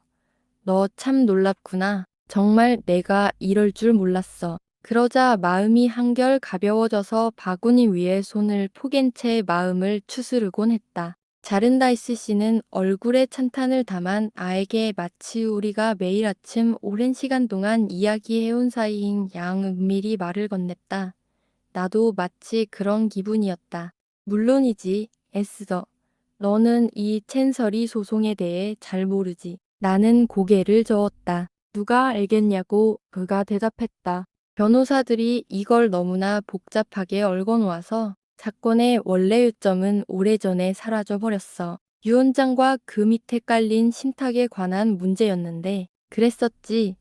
너 참 놀랍구나. 정말 내가 이럴 줄 몰랐어. 그러자 마음이 한결 가벼워져서 바구니 위에 손을 포갠 채 마음을 추스르곤 했다. 자른다이스 씨는 얼굴에 찬탄을 담은 아에게 마치 우리가 매일 아침 오랜 시간 동안 이야기해온 사이인 양 은밀히 말을 건넸다. 나도 마치 그런 기분이었다. 물론이지, 에스더. 너는 이 챈서리 소송에 대해 잘 모르지. 나는 고개를 저었다. 누가 알겠냐고 그가 대답했다. 변호사들이 이걸 너무나 복잡하게 얽어놓아서 사건의 원래 요점은 오래전에 사라져버렸어. 유언장과 그 밑에 깔린 신탁에 관한 문제였는데 그랬었지.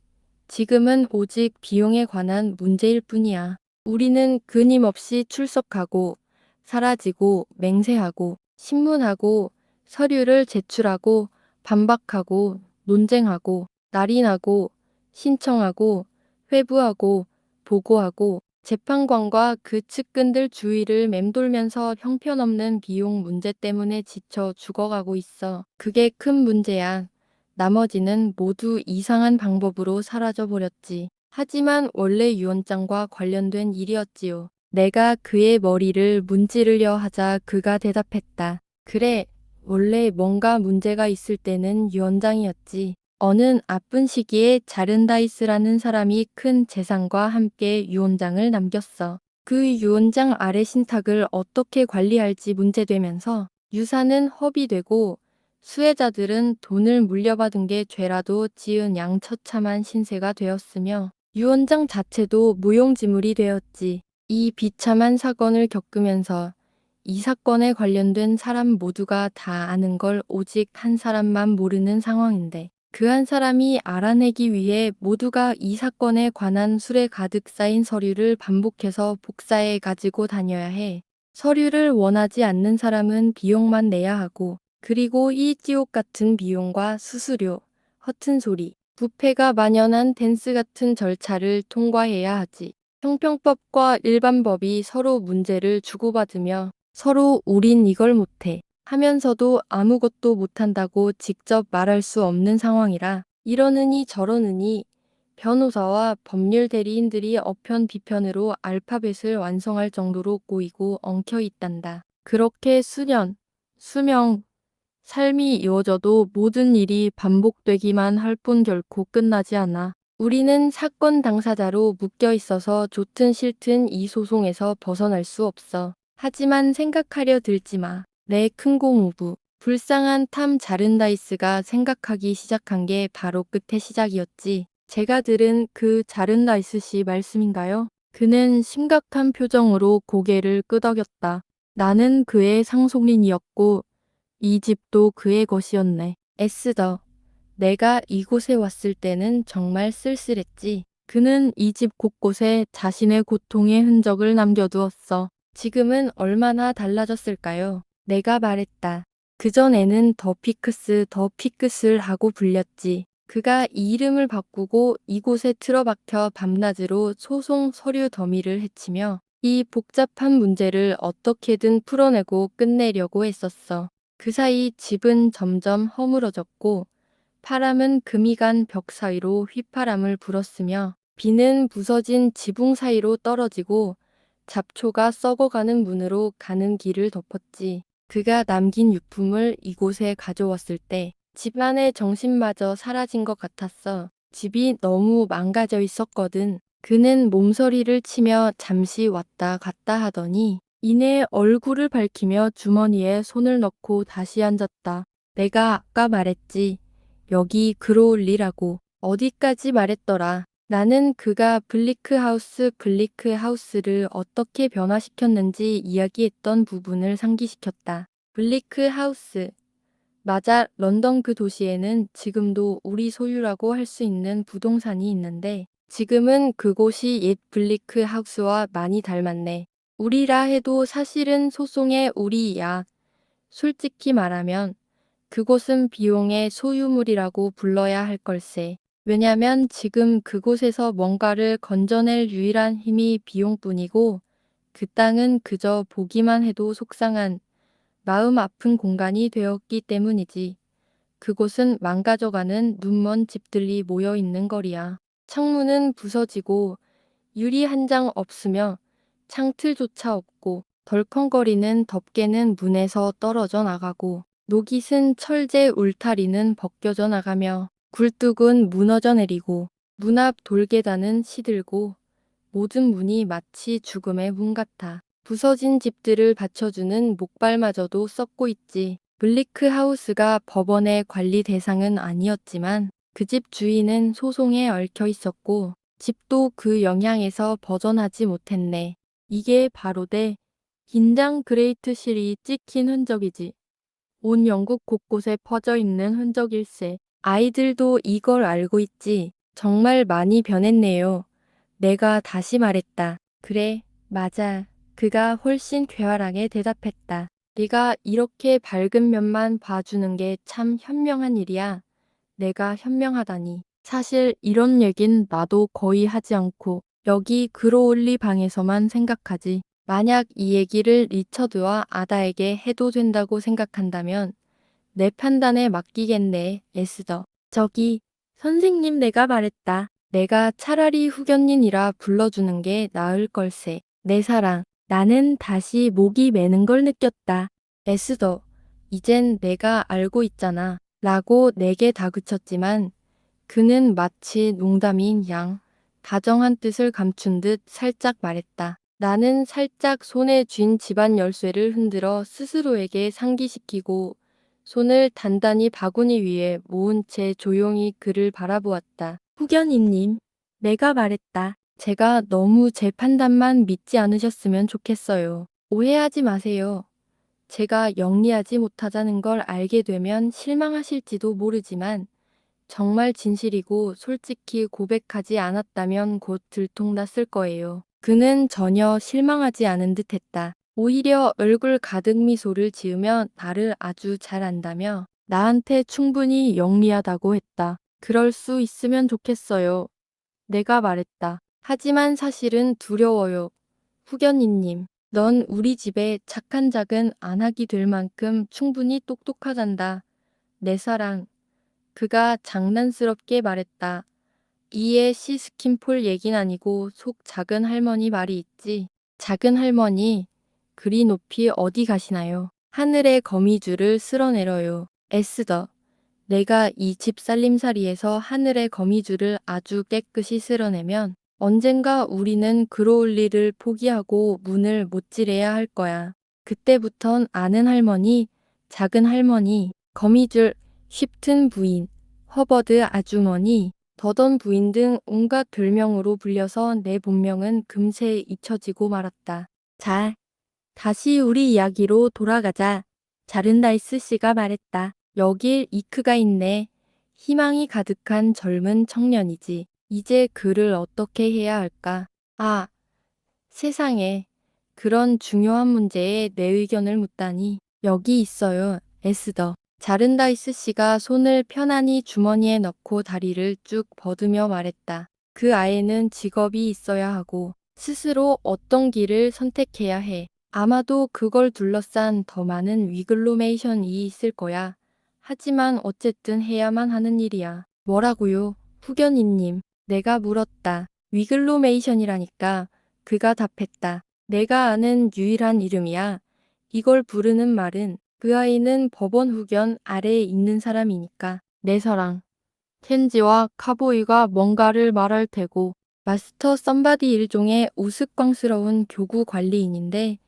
지금은 오직 비용에 관한 문제일 뿐이야. 우리는 끊임없이 출석하고 사라지고 맹세하고 신문하고 서류를 제출하고 반박하고 논쟁하고 날인하고 신청하고 회부하고 보고하고 재판관과 그 측근들 주위를 맴돌면서 형편없는 비용 문제 때문에 지쳐 죽어가고 있어. 그게 큰 문제야. 나머지는 모두 이상한 방법으로 사라져버렸지. 하지만 원래 유언장과 관련된 일이었지요. 내가 그의 머리를 문지르려 하자 그가 대답했다. 그래, 원래 뭔가 문제가 있을 때는 유언장이었지. 어느 아픈 시기에 자른다이스라는 사람이 큰 재산과 함께 유언장을 남겼어. 그 유언장 아래 신탁을 어떻게 관리할지 문제되면서 유산은 허비되고 수혜자들은 돈을 물려받은 게 죄라도 지은 양처참한 신세가 되었으며 유언장 자체도 무용지물이 되었지. 이 비참한 사건을 겪으면서 이 사건에 관련된 사람 모두가 다 아는 걸 오직 한 사람만 모르는 상황인데 그 한 사람이 알아내기 위해 모두가 이 사건에 관한 술에 가득 쌓인 서류를 반복해서 복사해 가지고 다녀야 해. 서류를 원하지 않는 사람은 비용만 내야 하고 그리고 이 지옥 같은 비용과 수수료, 허튼 소리, 부패가 만연한 댄스 같은 절차를 통과해야 하지. 형평법과 일반법이 서로 문제를 주고받으며 서로 우린 이걸 못해 하면서도 아무것도 못한다고 직접 말할 수 없는 상황이라 이러느니 저러느니 변호사와 법률 대리인들이 어편 비편으로 알파벳을 완성할 정도로 꼬이고 엉켜 있단다. 그렇게 수년, 수명, 삶이 이어져도 모든 일이 반복되기만 할 뿐 결코 끝나지 않아. 우리는 사건 당사자로 묶여 있어서 좋든 싫든 이 소송에서 벗어날 수 없어. 하지만 생각하려 들지 마. 내 큰 고모부, 불쌍한 탐 자른다이스가 생각하기 시작한 게 바로 끝의 시작이었지. 제가 들은 그 자른다이스 씨 말씀인가요? 그는 심각한 표정으로 고개를 끄덕였다. 나는 그의 상속인이었고 이 집도 그의 것이었네. 에스더, 내가 이곳에 왔을 때는 정말 쓸쓸했지. 그는 이 집 곳곳에 자신의 고통의 흔적을 남겨두었어. 지금은 얼마나 달라졌을까요? 내가 말했다. 그전에는 더 피크스를 하고 불렸지. 그가 이 이름을 바꾸고 이곳에 틀어박혀 밤낮으로 소송 서류 더미를 헤치며 이 복잡한 문제를 어떻게든 풀어내고 끝내려고 했었어. 그 사이 집은 점점 허물어졌고 바람은 금이 간 벽 사이로 휘파람을 불었으며 비는 부서진 지붕 사이로 떨어지고 잡초가 썩어가는 문으로 가는 길을 덮었지. 그가 남긴 유품을 이곳에 가져왔을 때 집안의 정신마저 사라진 것 같았어. 집이 너무 망가져 있었거든. 그는 몸서리를 치며 잠시 왔다 갔다 하더니 이내 얼굴을 밝히며 주머니에 손을 넣고 다시 앉았다. 내가 아까 말했지. 여기 그로울리라고. 어디까지 말했더라. 나는 그가 블리크 하우스를 어떻게 변화시켰는지 이야기했던 부분을 상기시켰다. 블리크 하우스. 맞아, 런던 그 도시에는 지금도 우리 소유라고 할 수 있는 부동산이 있는데 지금은 그곳이 옛 블리크 하우스와 많이 닮았네. 우리라 해도 사실은 소송의 우리야. 솔직히 말하면 그곳은 비용의 소유물이라고 불러야 할 걸세. 왜냐면 지금 그곳에서 뭔가를 건져낼 유일한 힘이 비용뿐이고 그 땅은 그저 보기만 해도 속상한 마음 아픈 공간이 되었기 때문이지. 그곳은 망가져가는 눈먼 집들이 모여 있는 거리야. 창문은 부서지고 유리 한 장 없으며 창틀조차 없고 덜컹거리는 덮개는 문에서 떨어져 나가고 녹잇은 철제 울타리는 벗겨져 나가며 굴뚝은 무너져 내리고 문 앞 돌계단은 시들고 모든 문이 마치 죽음의 문 같아. 부서진 집들을 받쳐주는 목발마저도 썩고 있지. 블리크 하우스가 법원의 관리 대상은 아니었지만 그 집 주인은 소송에 얽혀 있었고 집도 그 영향에서 벗어나지 못했네. 이게 바로 긴장 그레이트 실이 찍힌 흔적이지. 온 영국 곳곳에 퍼져 있는 흔적일세. 아이들도 이걸 알고 있지. 정말 많이 변했네요. 내가 다시 말했다. 그래, 맞아. 그가 훨씬 쾌활하게 대답했다. 네가 이렇게 밝은 면만 봐주는 게 참 현명한 일이야. 내가 현명하다니. 사실 이런 얘긴 나도 거의 하지 않고 여기 그로울리 방에서만 생각하지. 만약 이 얘기를 리처드와 아다에게 해도 된다고 생각한다면 내 판단에 맡기겠네, 에스더. 저기, 선생님 내가 말했다. 내가 차라리 후견인이라 불러주는 게 나을 걸세. 내 사랑, 나는 다시 목이 메는 걸 느꼈다. 에스더, 이젠 내가 알고 있잖아. 라고 내게 다그쳤지만 그는 마치 농담인 양 다정한 뜻을 감춘 듯 살짝 말했다. 나는 살짝 손에 쥔 집안 열쇠를 흔들어 스스로에게 상기시키고 손을 단단히 바구니 위에 모은 채 조용히 그를 바라보았다. 후견인님, 내가 말했다. 제가 너무 제 판단만 믿지 않으셨으면 좋겠어요. 오해하지 마세요. 제가 영리하지 못하다는 걸 알게 되면 실망하실지도 모르지만 정말 진실이고 솔직히 고백하지 않았다면 곧 들통났을 거예요. 그는 전혀 실망하지 않은 듯 했다. 오히려 얼굴 가득 미소를 지으며 나를 아주 잘 안다며 나한테 충분히 영리하다고 했다. 그럴 수 있으면 좋겠어요. 내가 말했다. 하지만 사실은 두려워요. 후견인님, 넌 우리 집에 착한 작은 안악이 될 만큼 충분히 똑똑하단다. 내 사랑. 그가 장난스럽게 말했다. 이에 시스킨폴 얘긴 아니고 속 작은 할머니 말이 있지. 작은 할머니, 그리 높이 어디 가시나요? 하늘의 거미줄을 쓸어내려요. 에스더, 내가 이 집 살림살이에서 하늘의 거미줄을 아주 깨끗이 쓸어내면 언젠가 우리는 그로울리를 포기하고 문을 못 지래야 할 거야. 그때부턴 아는 할머니, 작은 할머니, 거미줄, 쉽튼 부인, 허버드 아주머니, 더던 부인 등 온갖 별명으로 불려서 내 본명은 금세 잊혀지고 말았다. 자, 다시 우리 이야기로 돌아가자. 자른다이스 씨가 말했다. 여길 이크가 있네. 희망이 가득한 젊은 청년이지. 이제 그를 어떻게 해야 할까? 아, 세상에. 그런 중요한 문제에 내 의견을 묻다니. 여기 있어요, 에스더. 자른다이스 씨가 손을 편안히 주머니에 넣고 다리를 쭉 뻗으며 말했다. 그 아이는 직업이 있어야 하고 스스로 어떤 길을 선택해야 해. 아마도 그걸 둘러싼 더 많은 위글로메이션이 있을 거야. 하지만 어쨌든 해야만 하는 일이야. 뭐라고요? 후견인님. 내가 물었다. 위글로메이션이라니까. 그가 답했다. 내가 아는 유일한 이름이야. 이걸 부르는 말은 그 아이는 법원 후견 아래에 있는 사람이니까. 내 사랑. 켄지와 카보이가 뭔가를 말할 테고 마스터 썸바디 일종의 우스꽝스러운 교구 관리인인데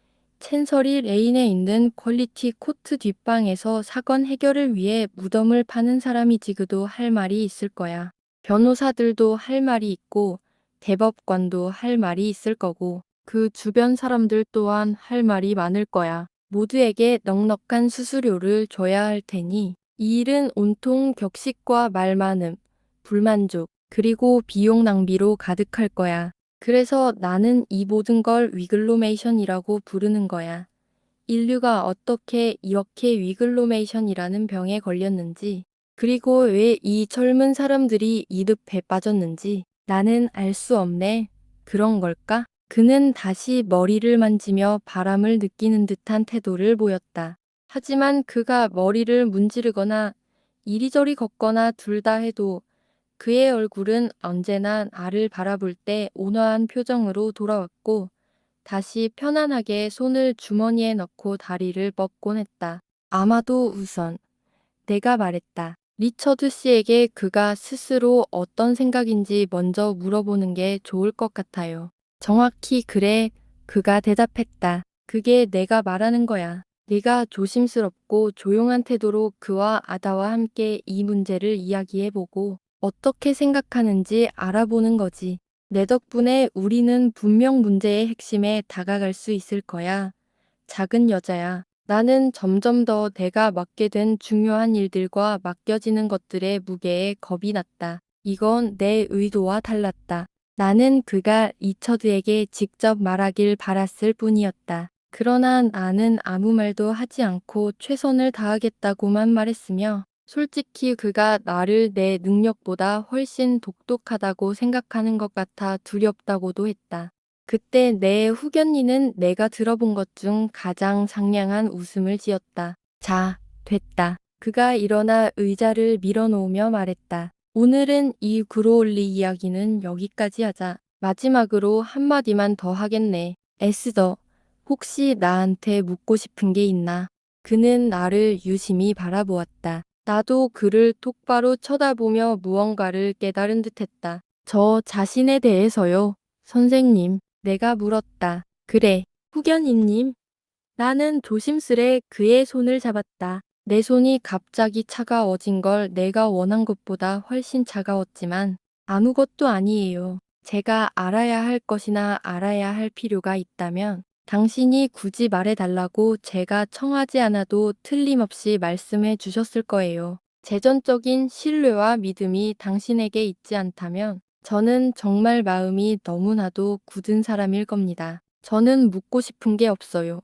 챈서리 레인에 있는 퀄리티 코트 뒷방에서 사건 해결을 위해 무덤을 파는 사람이지그도 할 말이 있을 거야. 변호사들도 할 말이 있고 대법관도 할 말이 있을 거고 그 주변 사람들 또한 할 말이 많을 거야. 모두에게 넉넉한 수수료를 줘야 할 테니 이 일은 온통 격식과 말 많음, 불만족, 그리고 비용 낭비로 가득할 거야. 그래서 나는 이 모든 걸 위글로메이션이라고 부르는 거야. 인류가 어떻게 이렇게 위글로메이션이라는 병에 걸렸는지, 그리고 왜 이 젊은 사람들이 이 늪에 빠졌는지 나는 알 수 없네. 그런 걸까? 그는 다시 머리를 만지며 바람을 느끼는 듯한 태도를 보였다. 하지만 그가 머리를 문지르거나 이리저리 걷거나 둘 다 해도 그의 얼굴은 언제나 나를 바라볼 때 온화한 표정으로 돌아왔고 다시 편안하게 손을 주머니에 넣고 다리를 뻗곤 했다. 아마도 우선 내가 말했다. 리처드 씨에게 그가 스스로 어떤 생각인지 먼저 물어보는 게 좋을 것 같아요. 정확히 그래, 그가 대답했다. 그게 내가 말하는 거야. 네가 조심스럽고 조용한 태도로 그와 아다와 함께 이 문제를 이야기해보고 어떻게 생각하는지 알아보는 거지. 내 덕분에 우리는 분명 문제의 핵심에 다가갈 수 있을 거야. 작은 여자야. 나는 점점 더 내가 맡게 된 중요한 일들과 맡겨지는 것들의 무게에 겁이 났다. 이건 내 의도와 달랐다. 나는 그가 리처드에게 직접 말하길 바랐을 뿐이었다. 그러나 나는 아무 말도 하지 않고 최선을 다하겠다고만 말했으며, 솔직히 그가 나를 내 능력보다 훨씬 독특하다고 생각하는 것 같아 두렵다고도 했다. 그때 내 후견니는 내가 들어본 것 중 가장 상냥한 웃음을 지었다. 자, 됐다. 그가 일어나 의자를 밀어놓으며 말했다. 오늘은 이 그로울리 이야기는 여기까지 하자. 마지막으로 한마디만 더 하겠네. 에스더, 혹시 나한테 묻고 싶은 게 있나? 그는 나를 유심히 바라보았다. 나도 그를 똑바로 쳐다보며 무언가를 깨달은 듯했다. 저 자신에 대해서요, 선생님. 내가 물었다. 그래, 후견인님. 나는 조심스레 그의 손을 잡았다. 내 손이 갑자기 차가워진 걸 내가 원한 것보다 훨씬 차가웠지만 아무것도 아니에요. 제가 알아야 할 것이나 알아야 할 필요가 있다면 당신이 굳이 말해달라고 제가 청하지 않아도 틀림없이 말씀해 주셨을 거예요. 재전적인 신뢰와 믿음이 당신에게 있지 않다면 저는 정말 마음이 너무나도 굳은 사람일 겁니다. 저는 묻고 싶은 게 없어요.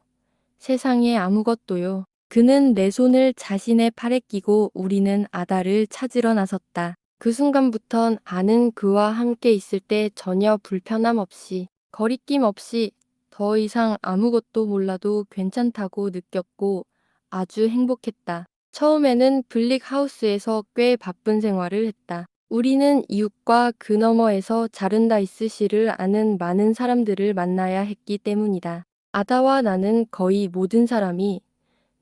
세상에 아무것도요. 그는 내 손을 자신의 팔에 끼고 우리는 아다를 찾으러 나섰다. 그 순간부턴 나는 그와 함께 있을 때 전혀 불편함 없이, 거리낌 없이 더 이상 아무것도 몰라도 괜찮다고 느꼈고 아주 행복했다. 처음에는 블릭하우스에서 꽤 바쁜 생활을 했다. 우리는 이웃과 그 너머에서 자른다이스 씨를 아는 많은 사람들을 만나야 했기 때문이다. 아다와 나는 거의 모든 사람이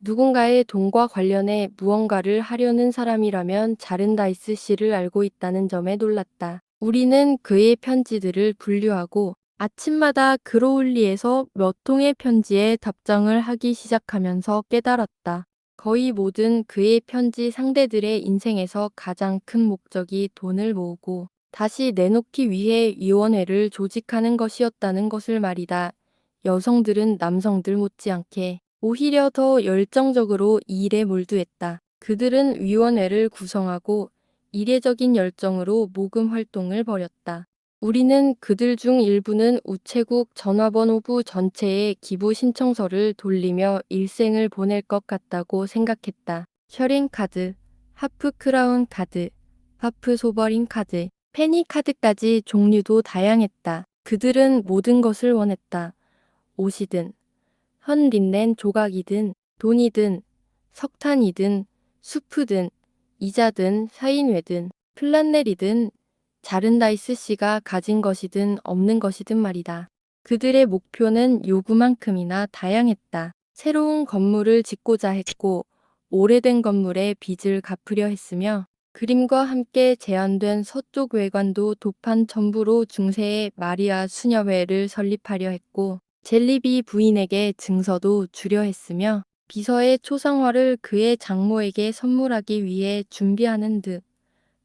누군가의 돈과 관련해 무언가를 하려는 사람이라면 자른다이스 씨를 알고 있다는 점에 놀랐다. 우리는 그의 편지들을 분류하고 아침마다 그로울리에서 몇 통의 편지에 답장을 하기 시작하면서 깨달았다. 거의 모든 그의 편지 상대들의 인생에서 가장 큰 목적이 돈을 모으고 다시 내놓기 위해 위원회를 조직하는 것이었다는 것을 말이다. 여성들은 남성들 못지않게 오히려 더 열정적으로 이 일에 몰두했다. 그들은 위원회를 구성하고 이례적인 열정으로 모금 활동을 벌였다. 우리는 그들 중 일부는 우체국 전화번호부 전체에 기부 신청서를 돌리며 일생을 보낼 것 같다고 생각했다. 셔링 카드, 하프 크라운 카드, 하프 소버링 카드, 페니 카드까지 종류도 다양했다. 그들은 모든 것을 원했다. 옷이든, 헌린넨 조각이든, 돈이든, 석탄이든, 수프든, 이자든, 사인회든, 플란넬이든, 자른다이스 씨가 가진 것이든 없는 것이든 말이다. 그들의 목표는 요구만큼이나 다양했다. 새로운 건물을 짓고자 했고, 오래된 건물의 빚을 갚으려 했으며, 그림과 함께 제한된 서쪽 외관도 도판 첨부로 중세의 마리아 수녀회를 설립하려 했고, 젤리비 부인에게 증서도 주려 했으며, 비서의 초상화를 그의 장모에게 선물하기 위해 준비하는 듯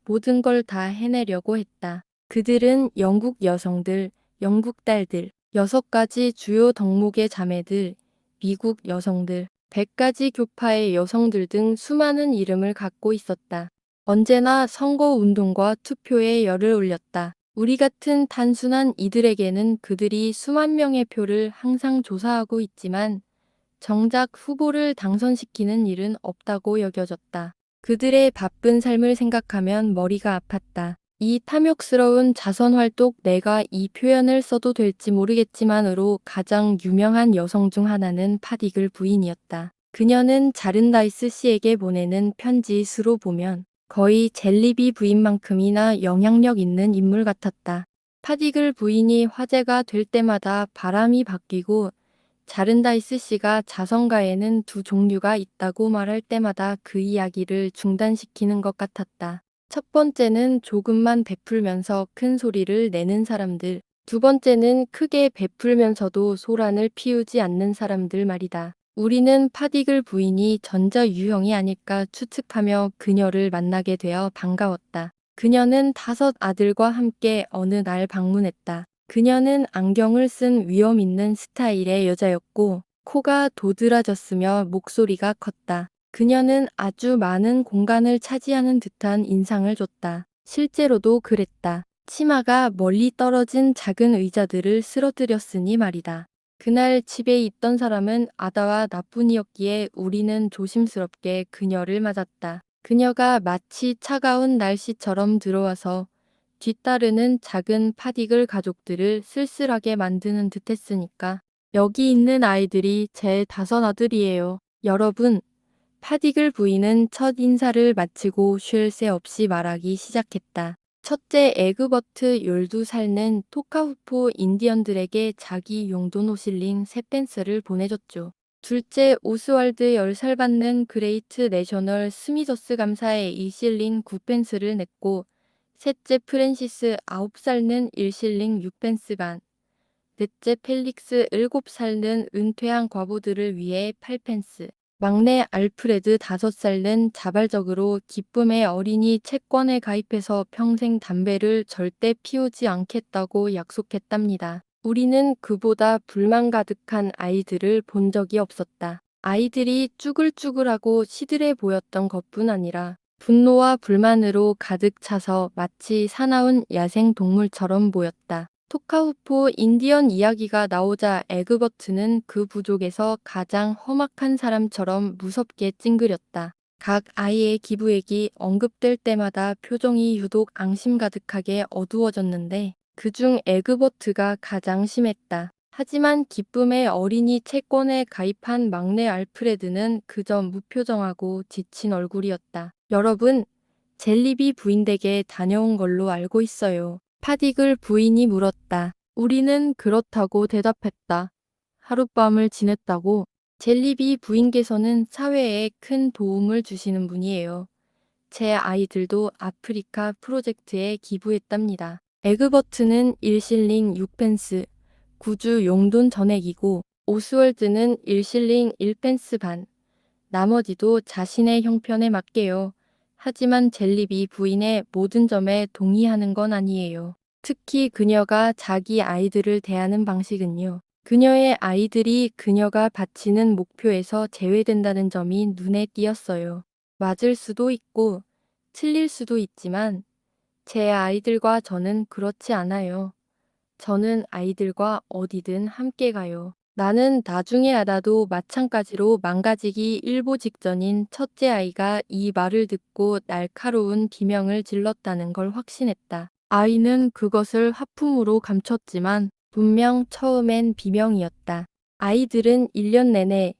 모든 걸 다 해내려고 했다. 그들은 영국 여성들, 영국 딸들, 6가지 주요 덕목의 자매들, 미국 여성들, 100가지 교파의 여성들 등 수많은 이름을 갖고 있었다. 언제나 선거운동과 투표에 열을 올렸다. 우리 같은 단순한 이들에게는 그들이 수만 명의 표를 항상 조사하고 있지만 정작 후보를 당선시키는 일은 없다고 여겨졌다. 그들의 바쁜 삶을 생각하면 머리가 아팠다. 이 탐욕스러운 자선활동, 내가 이 표현을 써도 될지 모르겠지만으로 가장 유명한 여성 중 하나는 파디글 부인이었다. 그녀는 자른다이스 씨에게 보내는 편지 수로 보면 거의 젤리비 부인만큼이나 영향력 있는 인물 같았다. 파디글 부인이 화제가 될 때마다 바람이 바뀌고 자른다이스 씨가 자선가에는 두 종류가 있다고 말할 때마다 그 이야기를 중단시키는 것 같았다. 첫 번째는 조금만 베풀면서 큰 소리를 내는 사람들. 두 번째는 크게 베풀면서도 소란을 피우지 않는 사람들 말이다. 우리는 파디글 부인이 전자 유형이 아닐까 추측하며 그녀를 만나게 되어 반가웠다. 그녀는 5 아들과 함께 어느 날 방문했다. 그녀는 안경을 쓴 위험 있는 스타일의 여자였고 코가 도드라졌으며 목소리가 컸다. 그녀는 아주 많은 공간을 차지하는 듯한 인상을 줬다. 실제로도 그랬다. 치마가 멀리 떨어진 작은 의자들을 쓰러뜨렸으니 말이다. 그날 집에 있던 사람은 아다와 나뿐이었기에 우리는 조심스럽게 그녀를 맞았다. 그녀가 마치 차가운 날씨처럼 들어와서 뒤따르는 작은 파디글 가족들을 쓸쓸하게 만드는 듯 했으니까. 여기 있는 아이들이 제 5 아들이에요. 여러분, 파디글 부인은 첫 인사를 마치고 쉴 새 없이 말하기 시작했다. 첫째 에그버트 12살는 토카후포 인디언들에게 자기 용돈 오실린 새 펜스를 보내줬죠. 둘째 오스왈드 10살 받는 그레이트 내셔널 스미저스 감사에 2실링 9펜스를 냈고 셋째 프랜시스 9살는 1실링 6펜스 반, 넷째 펠릭스 7살는 은퇴한 과부들을 위해 8펜스, 막내 알프레드 5살는 자발적으로 기쁨의 어린이 채권에 가입해서 평생 담배를 절대 피우지 않겠다고 약속했답니다. 우리는 그보다 불만 가득한 아이들을 본 적이 없었다. 아이들이 쭈글쭈글하고 시들해 보였던 것뿐 아니라 분노와 불만으로 가득 차서 마치 사나운 야생 동물처럼 보였다. 토카후포 인디언 이야기가 나오자 에그버트는 그 부족에서 가장 험악한 사람처럼 무섭게 찡그렸다. 각 아이의 기부액이 언급될 때마다 표정이 유독 앙심 가득하게 어두워졌는데 그중 에그버트가 가장 심했다. 하지만 기쁨의 어린이 채권에 가입한 막내 알프레드는 그저 무표정하고 지친 얼굴이었다. 여러분, 젤리비 부인 댁에 다녀온 걸로 알고 있어요. 파디글 부인이 물었다. 우리는 그렇다고 대답했다. 하룻밤을 지냈다고? 젤리비 부인께서는 사회에 큰 도움을 주시는 분이에요. 제 아이들도 아프리카 프로젝트에 기부했답니다. 에그버트는 1실링 6펜스, 구주 용돈 전액이고 오스월드는 1실링 1펜스 반, 나머지도 자신의 형편에 맞게요. 하지만 젤리비 부인의 모든 점에 동의하는 건 아니에요. 특히 그녀가 자기 아이들을 대하는 방식은요. 그녀의 아이들이 그녀가 바치는 목표에서 제외된다는 점이 눈에 띄었어요. 맞을 수도 있고 틀릴 수도 있지만 제 아이들과 저는 그렇지 않아요. 저는 아이들과 어디든 함께 가요. 나는 나중에 알아도 마찬가지로 망가지기 일보 직전인 첫째 아이가 이 말을 듣고 날카로운 비명을 질렀다는 걸 확신했다. 아이는 그것을 하품으로 감췄지만 분명 처음엔 비명이었다. 아이들은 1년 내내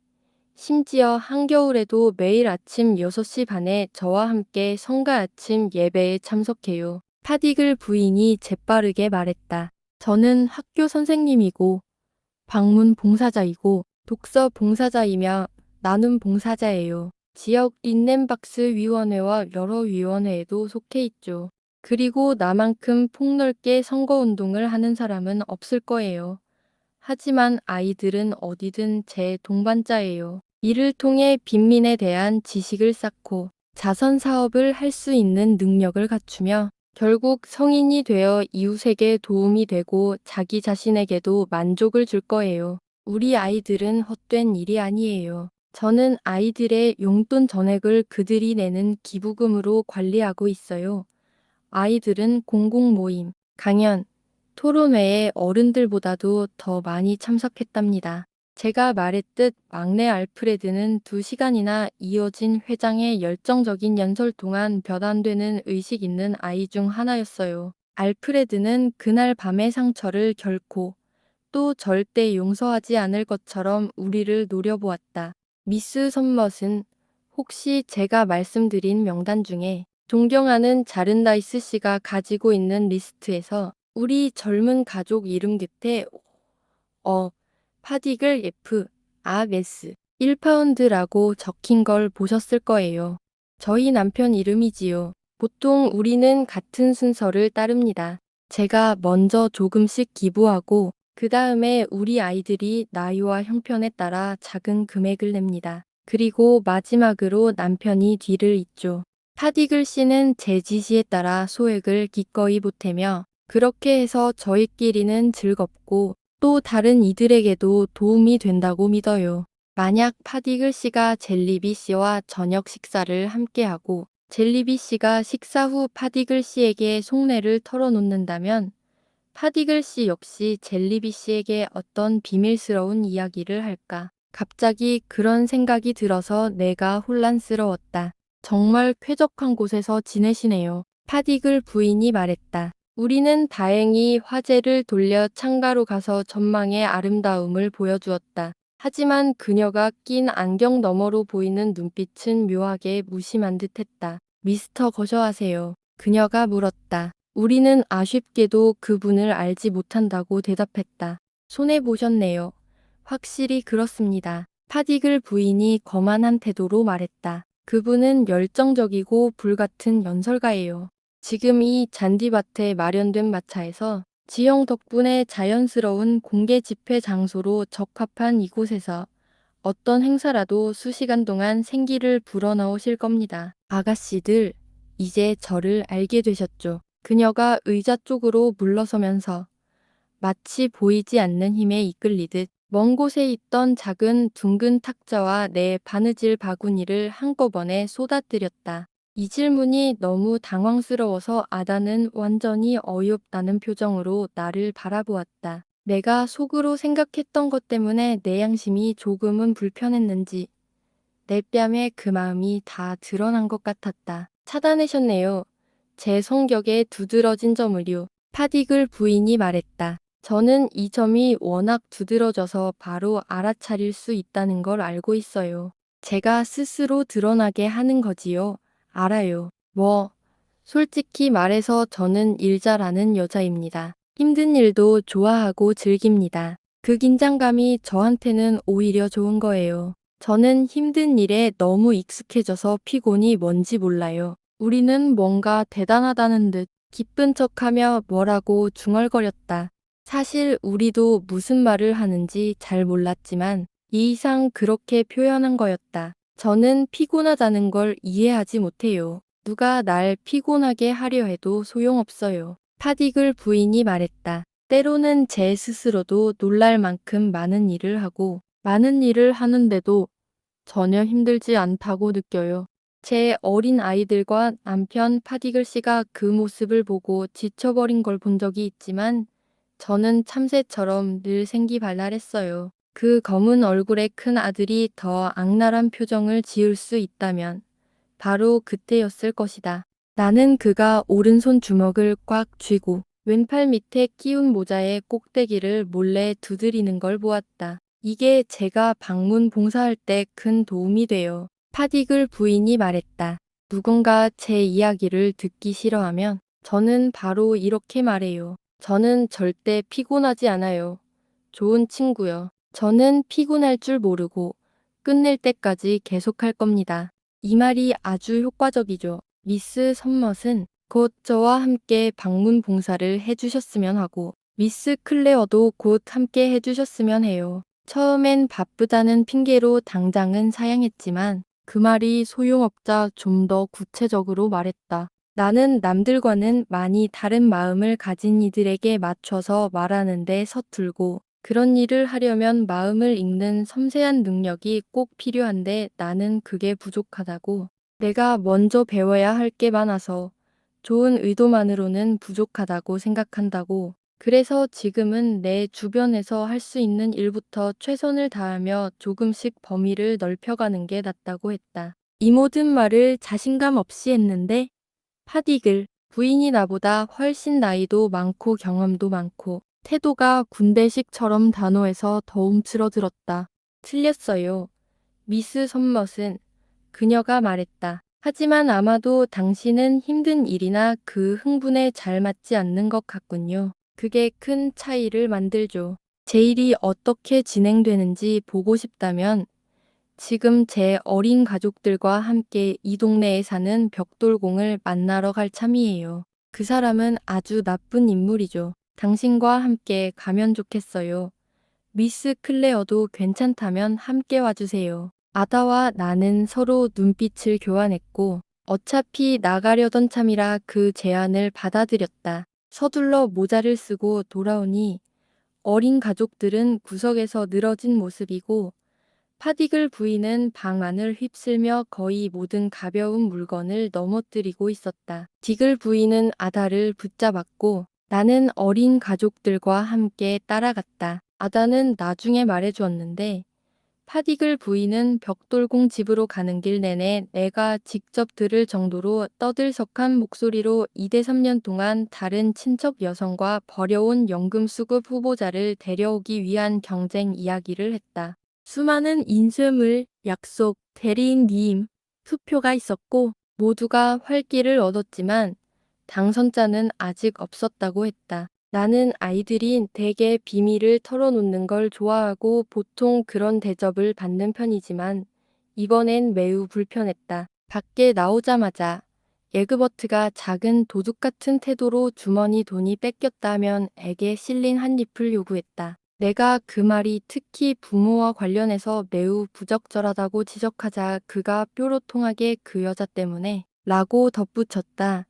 심지어 한겨울에도 매일 아침 6시 반에 저와 함께 성가 아침 예배에 참석해요. 파디글 부인이 재빠르게 말했다. 저는 학교 선생님이고 방문 봉사자이고 독서 봉사자이며 나눔 봉사자예요. 지역 린넨박스 위원회와 여러 위원회에도 속해 있죠. 그리고 나만큼 폭넓게 선거운동을 하는 사람은 없을 거예요. 하지만 아이들은 어디든 제 동반자예요. 이를 통해 빈민에 대한 지식을 쌓고 자선 사업을 할 수 있는 능력을 갖추며 결국 성인이 되어 이웃에게 도움이 되고 자기 자신에게도 만족을 줄 거예요. 우리 아이들은 헛된 일이 아니에요. 저는 아이들의 용돈 전액을 그들이 내는 기부금으로 관리하고 있어요. 아이들은 공공 모임, 강연, 토론회에 어른들보다도 더 많이 참석했답니다. 제가 말했듯 막내 알프레드는 2시간이나 이어진 회장의 열정적인 연설 동안 몇 안 되는 의식 있는 아이 중 하나였어요. 알프레드는 그날 밤의 상처를 결코 또 절대 용서하지 않을 것처럼 우리를 노려보았다. 미스 선머슨, 혹시 제가 말씀드린 명단 중에 존경하는 자른다이스 씨가 가지고 있는 리스트에서 우리 젊은 가족 이름 곁에 파디글 F, 메스, 1파운드라고 적힌 걸 보셨을 거예요. 저희 남편 이름이지요. 보통 우리는 같은 순서를 따릅니다. 제가 먼저 조금씩 기부하고 그 다음에 우리 아이들이 나이와 형편에 따라 작은 금액을 냅니다. 그리고 마지막으로 남편이 뒤를 잇죠. 파디글 씨는 제 지시에 따라 소액을 기꺼이 보태며 그렇게 해서 저희끼리는 즐겁고 또 다른 이들에게도 도움이 된다고 믿어요. 만약 파디글 씨가 젤리비 씨와 저녁 식사를 함께하고 젤리비 씨가 식사 후 파디글 씨에게 속내를 털어놓는다면 파디글 씨 역시 젤리비 씨에게 어떤 비밀스러운 이야기를 할까? 갑자기 그런 생각이 들어서 내가 혼란스러웠다. 정말 쾌적한 곳에서 지내시네요. 파디글 부인이 말했다. 우리는 다행히 화제를 돌려 창가로 가서 전망의 아름다움을 보여주었다. 하지만 그녀가 낀 안경 너머로 보이는 눈빛은 묘하게 무심한 듯했다. 미스터 거셔하세요. 그녀가 물었다. 우리는 아쉽게도 그분을 알지 못한다고 대답했다. 손해보셨네요. 확실히 그렇습니다. 파디글 부인이 거만한 태도로 말했다. 그분은 열정적이고 불같은 연설가예요. 지금 이 잔디밭에 마련된 마차에서 지형 덕분에 자연스러운 공개 집회 장소로 적합한 이곳에서 어떤 행사라도 수시간 동안 생기를 불어넣으실 겁니다. 아가씨들, 이제 저를 알게 되셨죠? 그녀가 의자 쪽으로 물러서면서 마치 보이지 않는 힘에 이끌리듯 먼 곳에 있던 작은 둥근 탁자와 내 바느질 바구니를 한꺼번에 쏟아뜨렸다. 이 질문이 너무 당황스러워서 아다는 완전히 어이없다는 표정으로 나를 바라보았다. 내가 속으로 생각했던 것 때문에 내 양심이 조금은 불편했는지 내 뺨에 그 마음이 다 드러난 것 같았다. 차단하셨네요. 제 성격에 두드러진 점을요. 파디글 부인이 말했다. 저는 이 점이 워낙 두드러져서 바로 알아차릴 수 있다는 걸 알고 있어요. 제가 스스로 드러나게 하는 거지요. 알아요. 솔직히 말해서 저는 일 잘하는 여자입니다. 힘든 일도 좋아하고 즐깁니다. 그 긴장감이 저한테는 오히려 좋은 거예요. 저는 힘든 일에 너무 익숙해져서 피곤이 뭔지 몰라요. 우리는 뭔가 대단하다는 듯 기쁜 척하며 뭐라고 중얼거렸다. 사실 우리도 무슨 말을 하는지 잘 몰랐지만 이 이상 그렇게 표현한 거였다. 저는 피곤하다는 걸 이해하지 못해요. 누가 날 피곤하게 하려 해도 소용없어요. 파디글 부인이 말했다. 때로는 제 스스로도 놀랄 만큼 많은 일을 하고 많은 일을 하는데도 전혀 힘들지 않다고 느껴요. 제 어린 아이들과 남편 파디글 씨가 그 모습을 보고 지쳐버린 걸 본 적이 있지만 저는 참새처럼 늘 생기발랄했어요. 그 검은 얼굴의 큰 아들이 더 악랄한 표정을 지을 수 있다면 바로 그때였을 것이다. 나는 그가 오른손 주먹을 꽉 쥐고 왼팔 밑에 끼운 모자의 꼭대기를 몰래 두드리는 걸 보았다. 이게 제가 방문 봉사할 때 큰 도움이 돼요. 파디글 부인이 말했다. 누군가 제 이야기를 듣기 싫어하면 저는 바로 이렇게 말해요. 저는 절대 피곤하지 않아요. 좋은 친구요. 저는 피곤할 줄 모르고 끝낼 때까지 계속할 겁니다. 이 말이 아주 효과적이죠. 미스 선머슨 곧 저와 함께 방문 봉사를 해주셨으면 하고 미스 클레어도 곧 함께 해주셨으면 해요. 처음엔 바쁘다는 핑계로 당장은 사양했지만 그 말이 소용없자 좀 더 구체적으로 말했다. 나는 남들과는 많이 다른 마음을 가진 이들에게 맞춰서 말하는데 서툴고 그런 일을 하려면 마음을 읽는 섬세한 능력이 꼭 필요한데 나는 그게 부족하다고. 내가 먼저 배워야 할 게 많아서 좋은 의도만으로는 부족하다고 생각한다고. 그래서 지금은 내 주변에서 할 수 있는 일부터 최선을 다하며 조금씩 범위를 넓혀가는 게 낫다고 했다. 이 모든 말을 자신감 없이 했는데 파디글 부인이 나보다 훨씬 나이도 많고 경험도 많고 태도가 군대식처럼 단호해서 더 움츠러들었다. 틀렸어요. 미스 선머슨. 그녀가 말했다. 하지만 아마도 당신은 힘든 일이나 그 흥분에 잘 맞지 않는 것 같군요. 그게 큰 차이를 만들죠. 제 일이 어떻게 진행되는지 보고 싶다면 지금 제 어린 가족들과 함께 이 동네에 사는 벽돌공을 만나러 갈 참이에요. 그 사람은 아주 나쁜 인물이죠. 당신과 함께 가면 좋겠어요. 미스 클레어도 괜찮다면 함께 와주세요. 아다와 나는 서로 눈빛을 교환했고 어차피 나가려던 참이라 그 제안을 받아들였다. 서둘러 모자를 쓰고 돌아오니 어린 가족들은 구석에서 늘어진 모습이고 파디글 부인은 방 안을 휩쓸며 거의 모든 가벼운 물건을 넘어뜨리고 있었다. 디글 부인은 아다를 붙잡았고 나는 어린 가족들과 함께 따라갔다. 아다는 나중에 말해주었는데 파디글 부인은 벽돌공 집으로 가는 길 내내 내가 직접 들을 정도로 떠들썩한 목소리로 2대 3년 동안 다른 친척 여성과 버려온 연금수급 후보자를 데려오기 위한 경쟁 이야기를 했다. 수많은 인쇄물, 약속, 대리인님, 투표가 있었고 모두가 활기를 얻었지만 당선자는 아직 없었다고 했다. 나는 아이들이 대개 비밀을 털어놓는 걸 좋아하고 보통 그런 대접을 받는 편이지만 이번엔 매우 불편했다. 밖에 나오자마자 에그버트가 작은 도둑 같은 태도로 주머니 돈이 뺏겼다면 액에 실린 한 잎을 요구했다. 내가 그 말이 특히 부모와 관련해서 매우 부적절하다고 지적하자 그가 뾰로통하게 그 여자 때문에 라고 덧붙였다.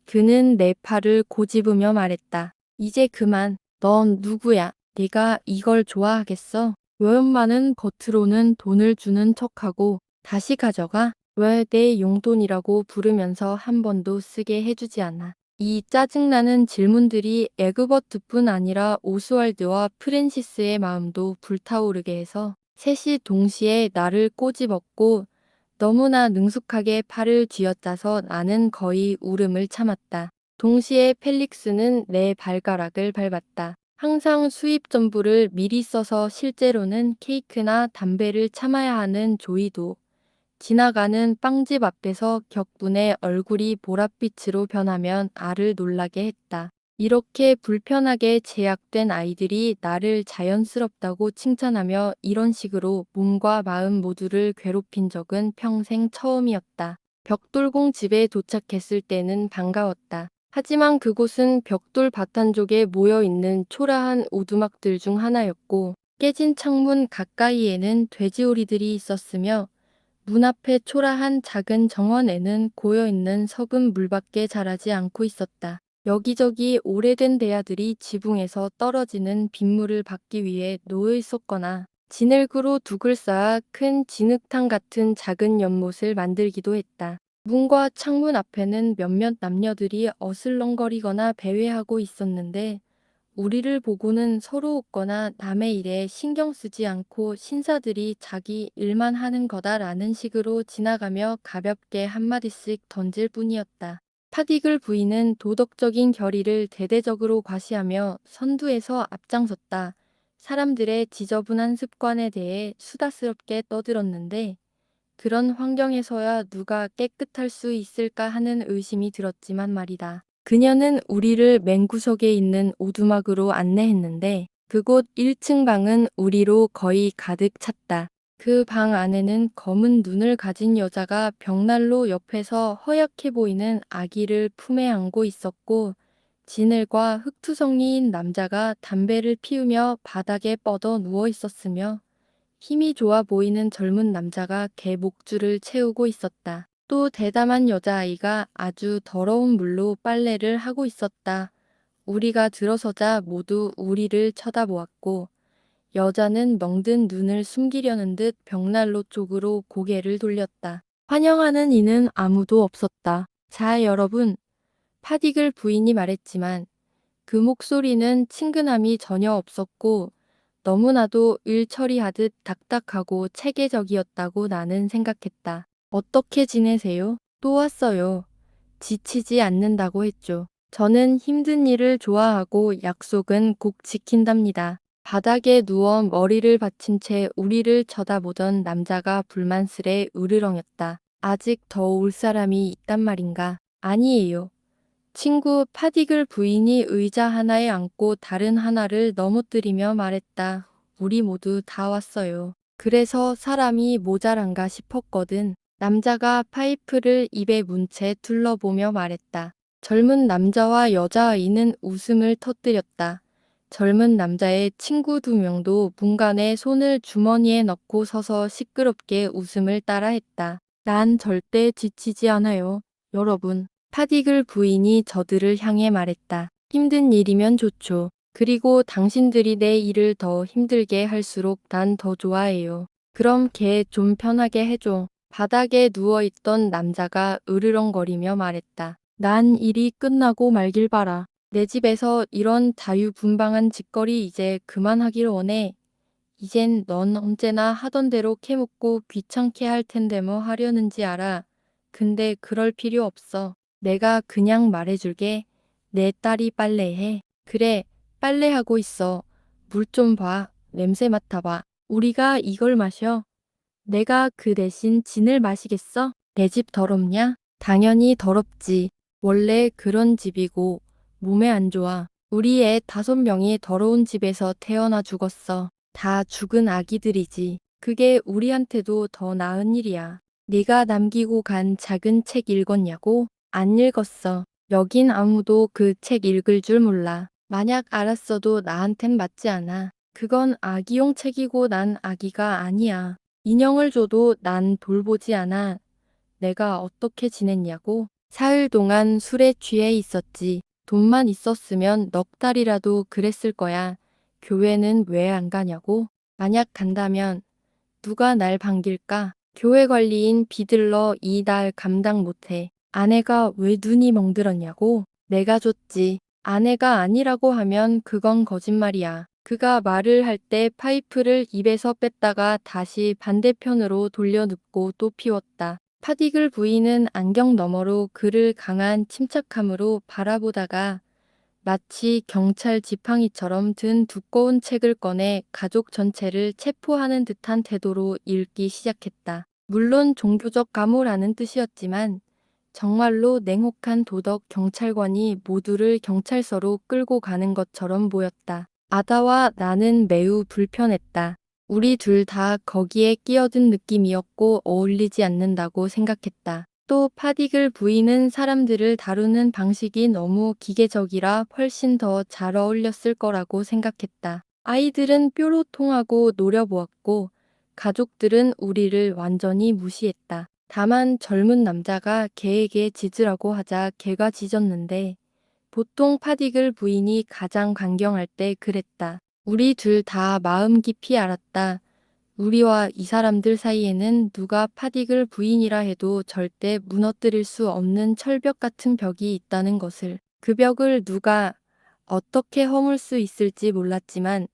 그는 내 팔을 고집으며 말했다. 이제 그만. 넌 누구야? 네가 이걸 좋아하겠어? 외엄마는 겉으로는 돈을 주는 척하고 다시 가져가? 왜 내 용돈이라고 부르면서 한 번도 쓰게 해주지 않아? 이 짜증나는 질문들이 에그버트뿐 아니라 오스왈드와 프랜시스의 마음도 불타오르게 해서 셋이 동시에 나를 꼬집었고 너무나 능숙하게 팔을 쥐어짜서 나는 거의 울음을 참았다. 동시에 펠릭스는 내 발가락을 밟았다. 항상 수입 전부를 미리 써서 실제로는 케이크나 담배를 참아야 하는 조이도 지나가는 빵집 앞에서 격분의 얼굴이 보랏빛으로 변하면 알을 놀라게 했다. 이렇게 불편하게 제약된 아이들이 나를 자연스럽다고 칭찬하며 이런 식으로 몸과 마음 모두를 괴롭힌 적은 평생 처음이었다. 벽돌공 집에 도착했을 때는 반가웠다. 하지만 그곳은 벽돌 바탄족에 모여있는 초라한 오두막들 중 하나였고 깨진 창문 가까이에는 돼지오리들이 있었으며 문 앞에 초라한 작은 정원에는 고여있는 석은 물밖에 자라지 않고 있었다. 여기저기 오래된 대야들이 지붕에서 떨어지는 빗물을 받기 위해 놓여 있었거나 진흙으로 둑을 쌓아 큰 진흙탕 같은 작은 연못을 만들기도 했다. 문과 창문 앞에는 몇몇 남녀들이 어슬렁거리거나 배회하고 있었는데 우리를 보고는 서로 웃거나 남의 일에 신경 쓰지 않고 신사들이 자기 일만 하는 거다라는 식으로 지나가며 가볍게 한마디씩 던질 뿐이었다. 파디글 부인은 도덕적인 결의를 대대적으로 과시하며 선두에서 앞장섰다. 사람들의 지저분한 습관에 대해 수다스럽게 떠들었는데 그런 환경에서야 누가 깨끗할 수 있을까 하는 의심이 들었지만 말이다. 그녀는 우리를 맨구석에 있는 오두막으로 안내했는데 그곳 1층 방은 우리로 거의 가득 찼다. 그 방 안에는 검은 눈을 가진 여자가 벽난로 옆에서 허약해 보이는 아기를 품에 안고 있었고 진을과 흑투성이인 남자가 담배를 피우며 바닥에 뻗어 누워 있었으며 힘이 좋아 보이는 젊은 남자가 개 목줄을 채우고 있었다. 또 대담한 여자아이가 아주 더러운 물로 빨래를 하고 있었다. 우리가 들어서자 모두 우리를 쳐다보았고 여자는 멍든 눈을 숨기려는 듯 벽난로 쪽으로 고개를 돌렸다. 환영하는 이는 아무도 없었다. 자, 여러분. 파디글 부인이 말했지만 그 목소리는 친근함이 전혀 없었고 너무나도 일 처리하듯 딱딱하고 체계적이었다고 나는 생각했다. 어떻게 지내세요? 또 왔어요. 지치지 않는다고 했죠. 저는 힘든 일을 좋아하고 약속은 꼭 지킨답니다. 바닥에 누워 머리를 받친 채 우리를 쳐다보던 남자가 불만스레 으르렁였다. 아직 더 올 사람이 있단 말인가? 아니에요. 친구 파디글 부인이 의자 하나에 앉고 다른 하나를 넘어뜨리며 말했다. 우리 모두 다 왔어요. 그래서 사람이 모자란가 싶었거든. 남자가 파이프를 입에 문 채 둘러보며 말했다. 젊은 남자와 여자아이는 웃음을 터뜨렸다. 젊은 남자의 친구 2명도 문간에 손을 주머니에 넣고 서서 시끄럽게 웃음을 따라했다. 난 절대 지치지 않아요. 여러분. 파디글 부인이 저들을 향해 말했다. 힘든 일이면 좋죠. 그리고 당신들이 내 일을 더 힘들게 할수록 난 더 좋아해요. 그럼 걔 좀 편하게 해줘. 바닥에 누워있던 남자가 으르렁거리며 말했다. 난 일이 끝나고 말길 바라. 내 집에서 이런 자유분방한 짓거리 이제 그만하길 원해. 이젠 넌 언제나 하던 대로 캐묻고 귀찮게 할 텐데 뭐 하려는지 알아. 근데 그럴 필요 없어. 내가 그냥 말해줄게. 내 딸이 빨래해. 그래, 빨래하고 있어. 물 좀 봐. 냄새 맡아봐. 우리가 이걸 마셔. 내가 그 대신 진을 마시겠어? 내 집 더럽냐? 당연히 더럽지. 원래 그런 집이고 몸에 안 좋아. 우리 애 5명이 더러운 집에서 태어나 죽었어. 다 죽은 아기들이지. 그게 우리한테도 더 나은 일이야. 네가 남기고 간 작은 책 읽었냐고? 안 읽었어. 여긴 아무도 그 책 읽을 줄 몰라. 만약 알았어도 나한텐 맞지 않아. 그건 아기용 책이고 난 아기가 아니야. 인형을 줘도 난 돌보지 않아. 내가 어떻게 지냈냐고? 사흘 동안 술에 취해 있었지. 돈만 있었으면 넉 달이라도 그랬을 거야. 교회는 왜 안 가냐고? 만약 간다면 누가 날 반길까? 교회 관리인 비들러 이 날 감당 못해. 아내가 왜 눈이 멍들었냐고? 내가 줬지. 아내가 아니라고 하면 그건 거짓말이야. 그가 말을 할 때 파이프를 입에서 뺐다가 다시 반대편으로 돌려 눕고 또 피웠다. 파디글 부인은 안경 너머로 그를 강한 침착함으로 바라보다가 마치 경찰 지팡이처럼 든 두꺼운 책을 꺼내 가족 전체를 체포하는 듯한 태도로 읽기 시작했다. 물론 종교적 가모라는 뜻이었지만 정말로 냉혹한 도덕 경찰관이 모두를 경찰서로 끌고 가는 것처럼 보였다. 아다와 나는 매우 불편했다. 우리 둘 다 거기에 끼어든 느낌이었고 어울리지 않는다고 생각했다. 또 파디글 부인은 사람들을 다루는 방식이 너무 기계적이라 훨씬 더 잘 어울렸을 거라고 생각했다. 아이들은 뾰로통하고 노려보았고 가족들은 우리를 완전히 무시했다. 다만 젊은 남자가 걔에게 짖으라고 하자 걔가 짖었는데 보통 파디글 부인이 가장 강경할 때 그랬다. 우리 둘 다 마음 깊이 알았다. 우리와 이 사람들 사이에는 누가 파디글 부인이라 해도 절대 무너뜨릴 수 없는 철벽 같은 벽이 있다는 것을. 그 벽을 누가 어떻게 허물 수 있을지 몰랐지만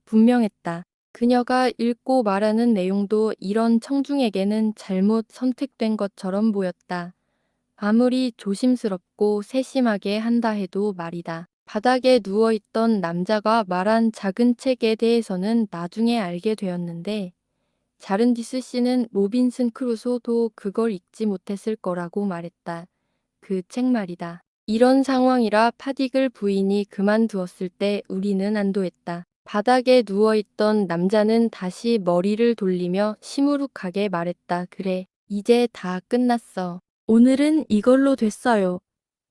분명했다. 그녀가 읽고 말하는 내용도 이런 청중에게는 잘못 선택된 것처럼 보였다. 아무리 조심스럽고 세심하게 한다 해도 말이다. 바닥에 누워있던 남자가 말한 작은 책에 대해서는 나중에 알게 되었는데 자른디스 씨는 로빈슨 크루소도 그걸 읽지 못했을 거라고 말했다. 그 책 말이다. 이런 상황이라 파디글 부인이 그만두었을 때 우리는 안도했다. 바닥에 누워있던 남자는 다시 머리를 돌리며 시무룩하게 말했다. 그래, 이제 다 끝났어. 오늘은 이걸로 됐어요.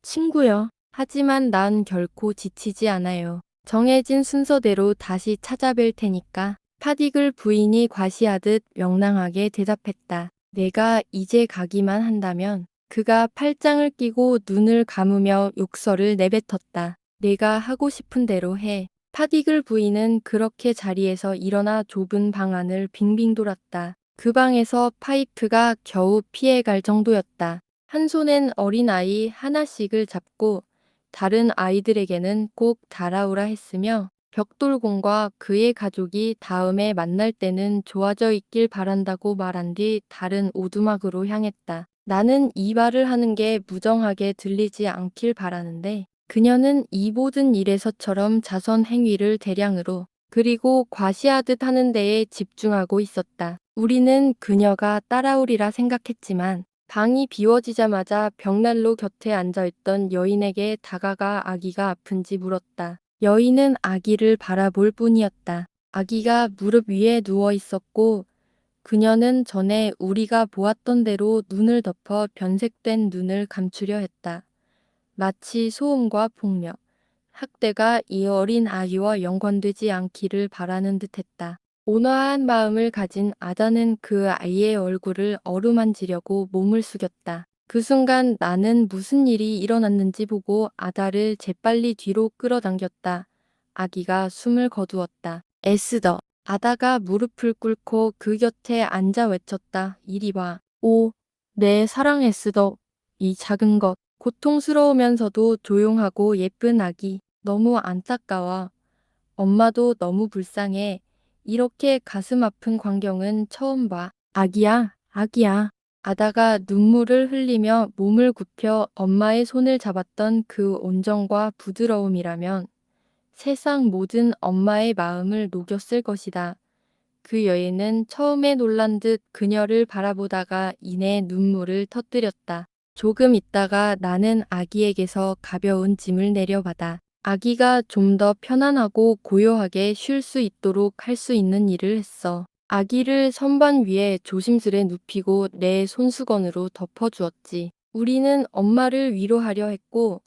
친구요. 하지만 난 결코 지치지 않아요. 정해진 순서대로 다시 찾아뵐 테니까. 파디글 부인이 과시하듯 명랑하게 대답했다. 내가 이제 가기만 한다면 그가 팔짱을 끼고 눈을 감으며 욕설을 내뱉었다. 내가 하고 싶은 대로 해. 파디글 부인은 그렇게 자리에서 일어나 좁은 방 안을 빙빙 돌았다. 그 방에서 파이프가 겨우 피해갈 정도였다. 한 손엔 어린아이 하나씩을 잡고 다른 아이들에게는 꼭 달아오라 했으며 벽돌공과 그의 가족이 다음에 만날 때는 좋아져 있길 바란다고 말한 뒤 다른 오두막으로 향했다. 나는 이 말을 하는 게 무정하게 들리지 않길 바라는데 그녀는 이 모든 일에서처럼 자선 행위를 대량으로 그리고 과시하듯 하는 데에 집중하고 있었다. 우리는 그녀가 따라오리라 생각했지만 방이 비워지자마자 벽난로 곁에 앉아있던 여인에게 다가가 아기가 아픈지 물었다. 여인은 아기를 바라볼 뿐이었다. 아기가 무릎 위에 누워 있었고 그녀는 전에 우리가 보았던 대로 눈을 덮어 변색된 눈을 감추려 했다. 마치 소음과 폭력, 학대가 이 어린 아이와 연관되지 않기를 바라는 듯했다. 온화한 마음을 가진 아다는 그 아이의 얼굴을 어루만지려고 몸을 숙였다. 그 순간 나는 무슨 일이 일어났는지 보고 아다를 재빨리 뒤로 끌어당겼다. 아기가 숨을 거두었다. 에스더. 아다가 무릎을 꿇고 그 곁에 앉아 외쳤다. 이리 와. 오, 내 사랑 에스더. 이 작은 것. 고통스러우면서도 조용하고 예쁜 아기. 너무 안타까워. 엄마도 너무 불쌍해. 이렇게 가슴 아픈 광경은 처음 봐. 아기야, 아기야. 아다가 눈물을 흘리며 몸을 굽혀 엄마의 손을 잡았던 그 온정과 부드러움이라면 세상 모든 엄마의 마음을 녹였을 것이다. 그 여인은 처음에 놀란 듯 그녀를 바라보다가 이내 눈물을 터뜨렸다. 조금 있다가 나는 아기에게서 가벼운 짐을 내려받아 아기가 좀 더 편안하고 고요하게 쉴 수 있도록 할 수 있는 일을 했어. 아기를 선반 위에 조심스레 눕히고 내 손수건으로 덮어주었지. 우리는 엄마를 위로하려 했고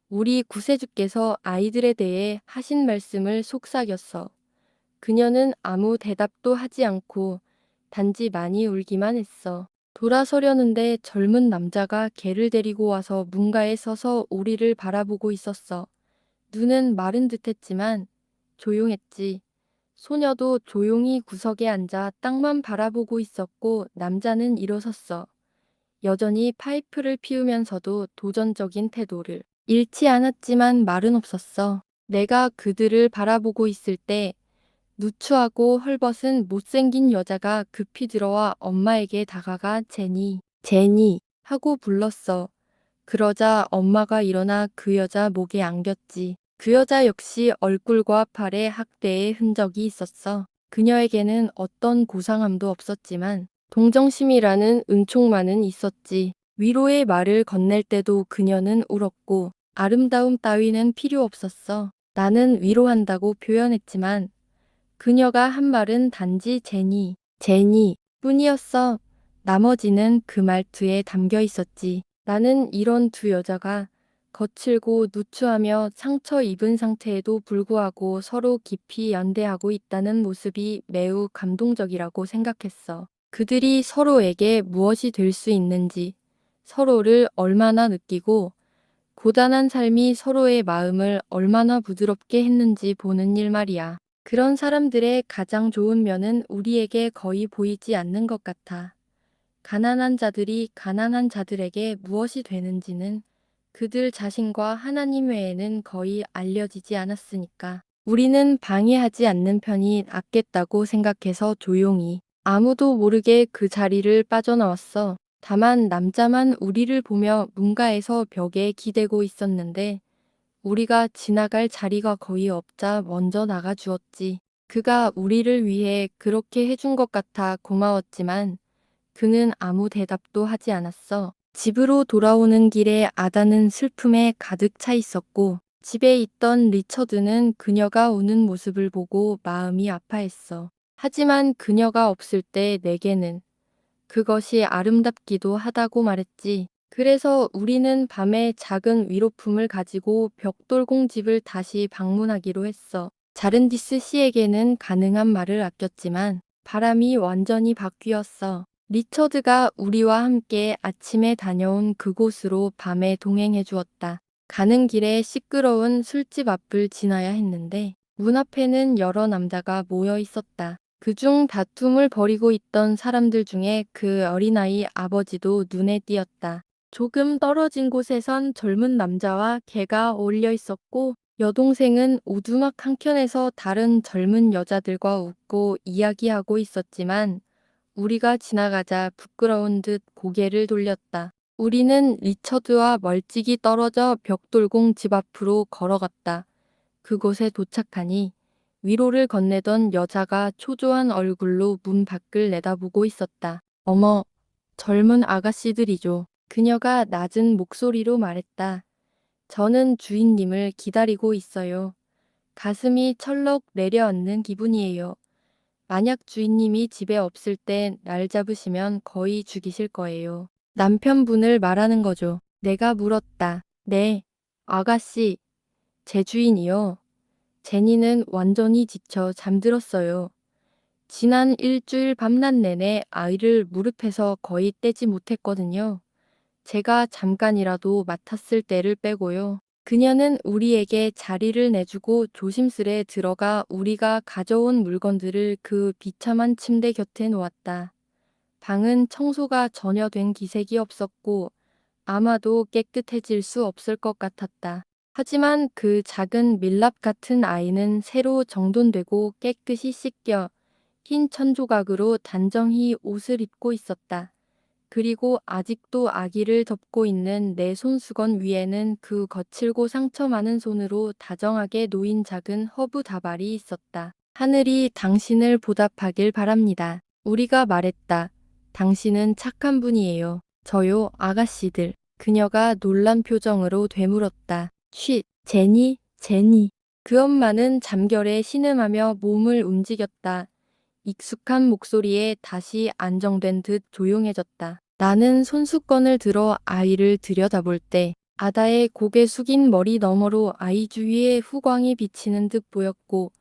우리 구세주께서 아이들에 대해 하신 말씀을 속삭였어. 그녀는 아무 대답도 하지 않고 단지 많이 울기만 했어. 돌아서려는데 젊은 남자가 개를 데리고 와서 문가에 서서 우리를 바라보고 있었어. 눈은 마른 듯했지만 조용했지. 소녀도 조용히 구석에 앉아 땅만 바라보고 있었고 남자는 일어섰어. 여전히 파이프를 피우면서도 도전적인 태도를 잃지 않았지만 말은 없었어. 내가 그들을 바라보고 있을 때 누추하고 헐벗은 못생긴 여자가 급히 들어와 엄마에게 다가가 제니, 제니 하고 불렀어. 그러자 엄마가 일어나 그 여자 목에 안겼지. 그 여자 역시 얼굴과 팔에 학대의 흔적이 있었어. 그녀에게는 어떤 고상함도 없었지만 동정심이라는 은총만은 있었지. 위로의 말을 건넬 때도 그녀는 울었고 아름다움 따위는 필요 없었어. 나는 위로한다고 표현했지만 그녀가 한 말은 단지 제니, 제니 뿐이었어. 나머지는 그 말투에 담겨 있었지. 나는 이런 두 여자가 거칠고 누추하며 상처 입은 상태에도 불구하고 서로 깊이 연대하고 있다는 모습이 매우 감동적이라고 생각했어. 그들이 서로에게 무엇이 될 수 있는지, 서로를 얼마나 느끼고 고단한 삶이 서로의 마음을 얼마나 부드럽게 했는지 보는 일 말이야. 그런 사람들의 가장 좋은 면은 우리에게 거의 보이지 않는 것 같아. 가난한 자들이 가난한 자들에게 무엇이 되는지는 그들 자신과 하나님 외에는 거의 알려지지 않았으니까. 우리는 방해하지 않는 편이 낫겠다고 생각해서 조용히 아무도 모르게 그 자리를 빠져나왔어. 다만 남자만 우리를 보며 문가에서 벽에 기대고 있었는데 우리가 지나갈 자리가 거의 없자 먼저 나가 주었지. 그가 우리를 위해 그렇게 해준 것 같아 고마웠지만 그는 아무 대답도 하지 않았어. 집으로 돌아오는 길에 아다는 슬픔에 가득 차 있었고 집에 있던 리처드는 그녀가 우는 모습을 보고 마음이 아파했어. 하지만 그녀가 없을 때 내게는 그것이 아름답기도 하다고 말했지. 그래서 우리는 밤에 작은 위로품을 가지고 벽돌공집을 다시 방문하기로 했어. 자른디스 씨에게는 가능한 말을 아꼈지만 바람이 완전히 바뀌었어. 리처드가 우리와 함께 아침에 다녀온 그곳으로 밤에 동행해 주었다. 가는 길에 시끄러운 술집 앞을 지나야 했는데 문 앞에는 여러 남자가 모여 있었다. 그중 다툼을 벌이고 있던 사람들 중에 그 어린아이 아버지도 눈에 띄었다. 조금 떨어진 곳에선 젊은 남자와 개가 어울려 있었고 여동생은 오두막 한켠에서 다른 젊은 여자들과 웃고 이야기하고 있었지만 우리가 지나가자 부끄러운 듯 고개를 돌렸다. 우리는 리처드와 멀찍이 떨어져 벽돌공 집 앞으로 걸어갔다. 그곳에 도착하니 위로를 건네던 여자가 초조한 얼굴로 문 밖을 내다보고 있었다. 어머, 젊은 아가씨들이죠. 그녀가 낮은 목소리로 말했다. 저는 주인님을 기다리고 있어요. 가슴이 철렁 내려앉는 기분이에요. 만약 주인님이 집에 없을 때 날 잡으시면 거의 죽이실 거예요. 남편분을 말하는 거죠. 내가 물었다. 네, 아가씨, 제 주인이요. 제니는 완전히 지쳐 잠들었어요. 지난 일주일 밤낮 내내 아이를 무릎에서 거의 떼지 못했거든요. 제가 잠깐이라도 맡았을 때를 빼고요. 그녀는 우리에게 자리를 내주고 조심스레 들어가 우리가 가져온 물건들을 그 비참한 침대 곁에 놓았다. 방은 청소가 전혀 된 기색이 없었고 아마도 깨끗해질 수 없을 것 같았다. 하지만 그 작은 밀랍 같은 아이는 새로 정돈되고 깨끗이 씻겨 흰 천조각으로 단정히 옷을 입고 있었다. 그리고 아직도 아기를 덮고 있는 내 손수건 위에는 그 거칠고 상처 많은 손으로 다정하게 놓인 작은 허브 다발이 있었다. 하늘이 당신을 보답하길 바랍니다. 우리가 말했다. 당신은 착한 분이에요. 저요, 아가씨들. 그녀가 놀란 표정으로 되물었다. 쉿, 제니, 제니. 그 엄마는 잠결에 신음하며 몸을 움직였다. 익숙한 목소리에 다시 안정된 듯 조용해졌다. 나는 손수건을 들어 아이를 들여다볼 때 아다의 고개 숙인 머리 너머로 아이 주위에 후광이 비치는 듯 보였고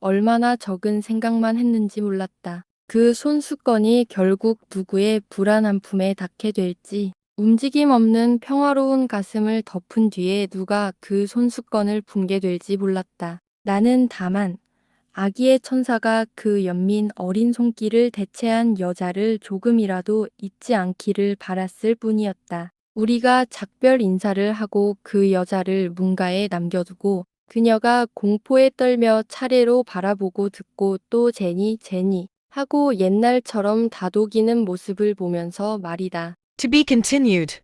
얼마나 적은 생각만 했는지 몰랐다. 그 손수건이 결국 누구의 불안한 품에 닿게 될지 움직임 없는 평화로운 가슴을 덮은 뒤에 누가 그 손수건을 붕게 될지 몰랐다. 나는 다만 아기의 천사가 그 연민 어린 손길을 대체한 여자를 조금이라도 잊지 않기를 바랐을 뿐이었다. 우리가 작별 인사를 하고 그 여자를 문가에 남겨두고 그녀가 공포에 떨며 차례로 바라보고 듣고 또 제니 제니 하고 옛날처럼 다독이는 모습을 보면서 말이다. To be continued.